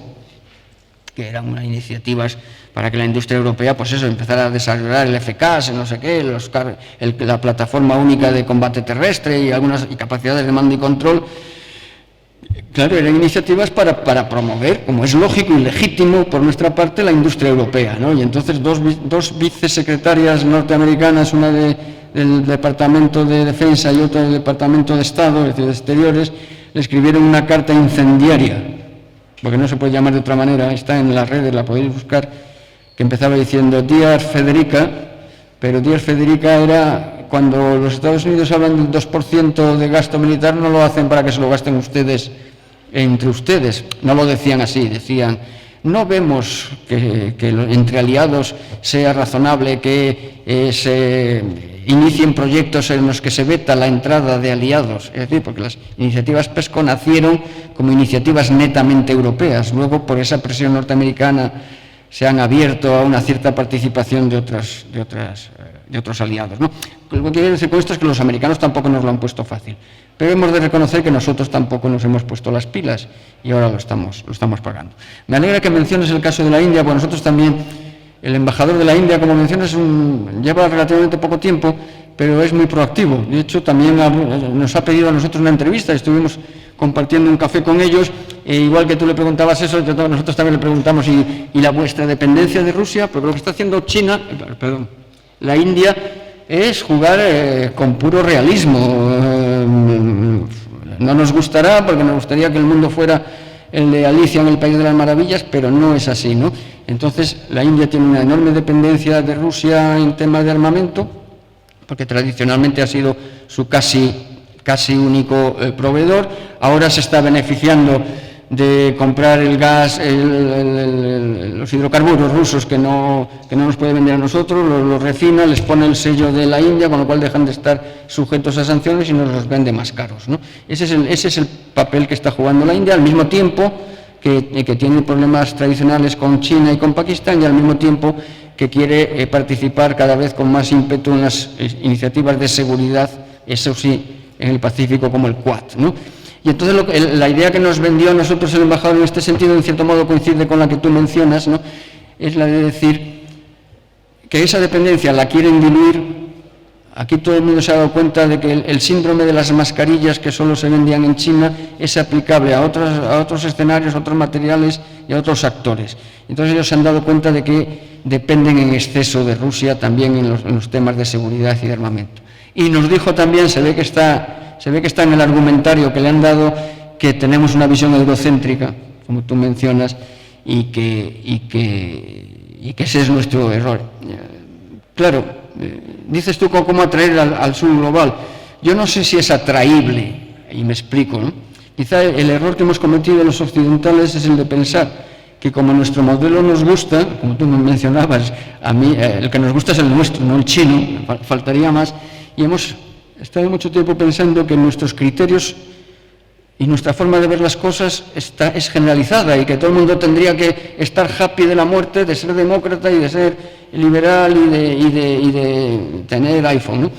que eran unas iniciativas para que la industria europea, pues eso, empezara a desarrollar el FCAS, no sé qué, la plataforma única de combate terrestre y algunas capacidades de mando y control, Claro, eran iniciativas para promover, como es lógico y legítimo por nuestra parte, la industria europea, ¿no? Y entonces dos vicesecretarias norteamericanas, una del Departamento de Defensa y otra del Departamento de Estado, es decir, de Exteriores, le escribieron una carta incendiaria, porque no se puede llamar de otra manera, está en las redes, la podéis buscar, que empezaba diciendo Dear Federica, pero Dear Federica era cuando los Estados Unidos hablan del 2% de gasto militar, no lo hacen para que se lo gasten ustedes entre ustedes, no lo decían así, decían, no vemos que entre aliados sea razonable que se inicien proyectos en los que se veta la entrada de aliados, es decir, porque las iniciativas PESCO nacieron como iniciativas netamente europeas, luego por esa presión norteamericana se han abierto a una cierta participación de otros aliados, ¿no? Lo que quiero decir con esto es que los americanos tampoco nos lo han puesto fácil, pero hemos de reconocer que nosotros tampoco nos hemos puesto las pilas y ahora lo estamos pagando. Me alegra que menciones el caso de la India, porque nosotros también, el embajador de la India, como mencionas, lleva relativamente poco tiempo, pero es muy proactivo. De hecho, también nos ha pedido a nosotros una entrevista, estuvimos compartiendo un café con ellos, e igual que tú le preguntabas eso, nosotros también le preguntamos y la vuestra dependencia de Rusia, porque lo que está haciendo la India es jugar con puro realismo. No nos gustará, porque nos gustaría que el mundo fuera el de Alicia en el País de las Maravillas, pero no es así, ¿no? Entonces, la India tiene una enorme dependencia de Rusia en temas de armamento, porque tradicionalmente ha sido su casi único proveedor. Ahora se está beneficiando de comprar el gas, los hidrocarburos rusos que no nos puede vender a nosotros, los refina, les pone el sello de la India, con lo cual dejan de estar sujetos a sanciones y nos los vende más caros, ¿no? Ese es el papel que está jugando la India, al mismo tiempo que tiene problemas tradicionales con China y con Pakistán, y al mismo tiempo que quiere participar cada vez con más ímpetu en las iniciativas de seguridad, eso sí, en el Pacífico, como el Quad, ¿no? Y entonces la idea que nos vendió a nosotros el embajador en este sentido, en cierto modo coincide con la que tú mencionas, ¿no? Es la de decir que esa dependencia la quieren diluir. Aquí todo el mundo se ha dado cuenta de que el síndrome de las mascarillas que solo se vendían en China es aplicable a otros escenarios, a otros materiales y a otros actores. Entonces ellos se han dado cuenta de que dependen en exceso de Rusia también en los temas de seguridad y de armamento. Y nos dijo también, se ve que está en el argumentario que le han dado, que tenemos una visión eurocéntrica, como tú mencionas, y que ese es nuestro error. Claro, dices tú cómo atraer al sur global. Yo no sé si es atraíble, y me explico, ¿no? Quizá el error que hemos cometido los occidentales es el de pensar que como nuestro modelo nos gusta, como tú me mencionabas, a mí el que nos gusta es el nuestro, no el chino, faltaría más, y hemos estado mucho tiempo pensando que nuestros criterios y nuestra forma de ver las cosas es generalizada y que todo el mundo tendría que estar happy de la muerte, de ser demócrata y de ser liberal y de tener iPhone, ¿no?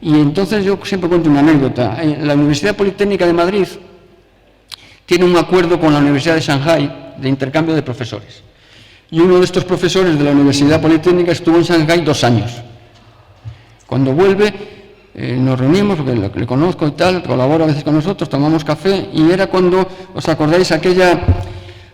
Y entonces yo siempre cuento una anécdota. La Universidad Politécnica de Madrid tiene un acuerdo con la Universidad de Shanghái de intercambio de profesores. Y uno de estos profesores de la Universidad Politécnica estuvo en Shanghái 2 años. Cuando vuelve, nos reunimos, porque le conozco y tal, colabora a veces con nosotros, tomamos café, y era cuando, ¿os acordáis aquella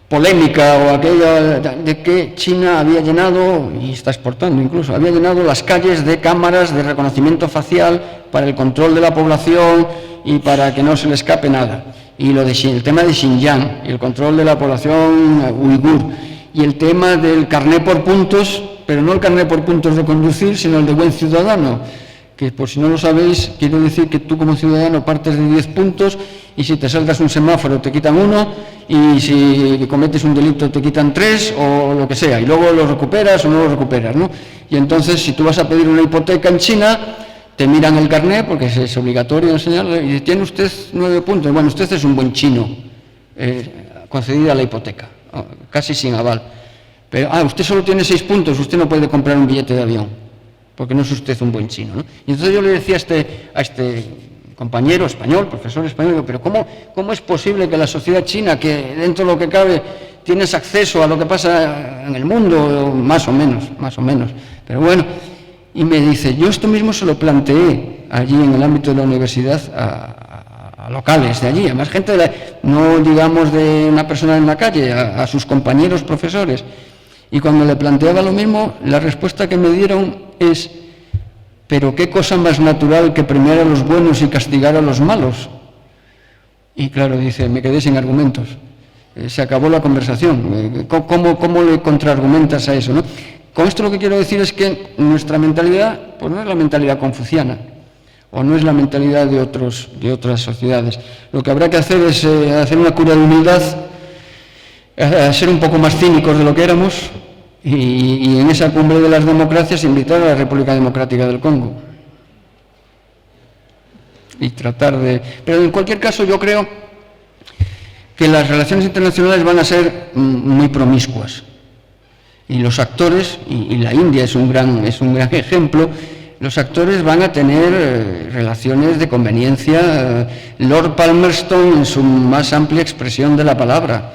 polémica o aquella de que China había llenado, y está exportando incluso, había llenado las calles de cámaras de reconocimiento facial para el control de la población y para que no se le escape nada? Y el tema de Xinjiang, y el control de la población uigur, y el tema del carné por puntos, pero no el carné por puntos de conducir, sino el de buen ciudadano, que por si no lo sabéis, quiero decir que tú como ciudadano partes de 10 puntos y si te saltas un semáforo te quitan 1 y si cometes un delito te quitan 3 o lo que sea, y luego lo recuperas o no lo recuperas, ¿no? Y entonces si tú vas a pedir una hipoteca en China, te miran el carné, porque es obligatorio enseñarlo, y tiene usted 9 puntos, bueno, usted es un buen chino, concedida la hipoteca, casi sin aval. Pero, usted solo tiene 6 puntos, usted no puede comprar un billete de avión, porque no es usted un buen chino, ¿no? Y entonces yo le decía a este compañero español, profesor español, digo, pero ¿cómo es posible que la sociedad china, que dentro de lo que cabe tienes acceso a lo que pasa en el mundo, más o menos, pero bueno, y me dice, yo esto mismo se lo planteé allí en el ámbito de la universidad a locales de allí, a más gente, no digamos de una persona en la calle, a sus compañeros profesores. Y cuando le planteaba lo mismo, la respuesta que me dieron es: pero qué cosa más natural que premiar a los buenos y castigar a los malos. Y claro, dice, me quedé sin argumentos. Se acabó la conversación. ¿Cómo le contraargumentas a eso, no? Con esto lo que quiero decir es que nuestra mentalidad, pues no es la mentalidad confuciana, o no es la mentalidad de otras sociedades. Lo que habrá que hacer es hacer una cura de humildad, ser un poco más cínicos de lo que éramos, y en esa cumbre de las democracias invitar a la República Democrática del Congo. Y tratar de... Pero en cualquier caso yo creo que las relaciones internacionales van a ser muy promiscuas. Y los actores, y la India es un gran ejemplo, los actores van a tener relaciones de conveniencia. Lord Palmerston en su más amplia expresión de la palabra.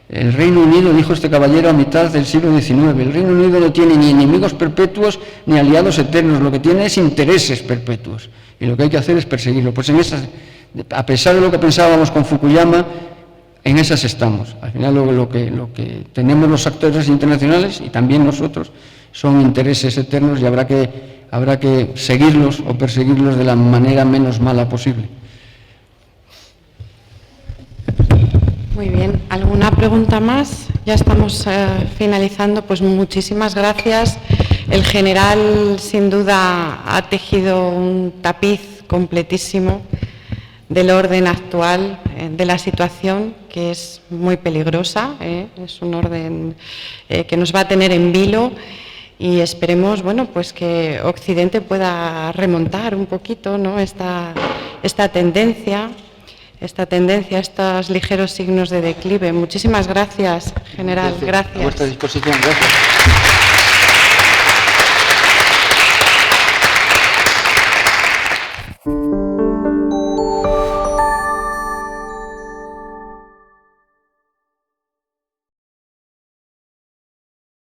El Reino Unido, dijo este caballero a mitad del siglo XIX, el Reino Unido no tiene ni enemigos perpetuos ni aliados eternos, lo que tiene es intereses perpetuos. Y lo que hay que hacer es perseguirlo. Pues en esas, a pesar de lo que pensábamos con Fukuyama, en esas estamos. Al final lo que tenemos los actores internacionales, y también nosotros, son intereses eternos, y habrá que seguirlos o perseguirlos de la manera menos mala posible. Muy bien, ¿alguna pregunta más? Ya estamos finalizando, pues muchísimas gracias. El general sin duda ha tejido un tapiz completísimo del orden actual, de la situación, que es muy peligrosa, es un orden que nos va a tener en vilo, y esperemos, bueno, pues que Occidente pueda remontar un poquito, ¿no?, esta tendencia, estos ligeros signos de declive. Muchísimas gracias, general. Gracias. A vuestra disposición. Gracias.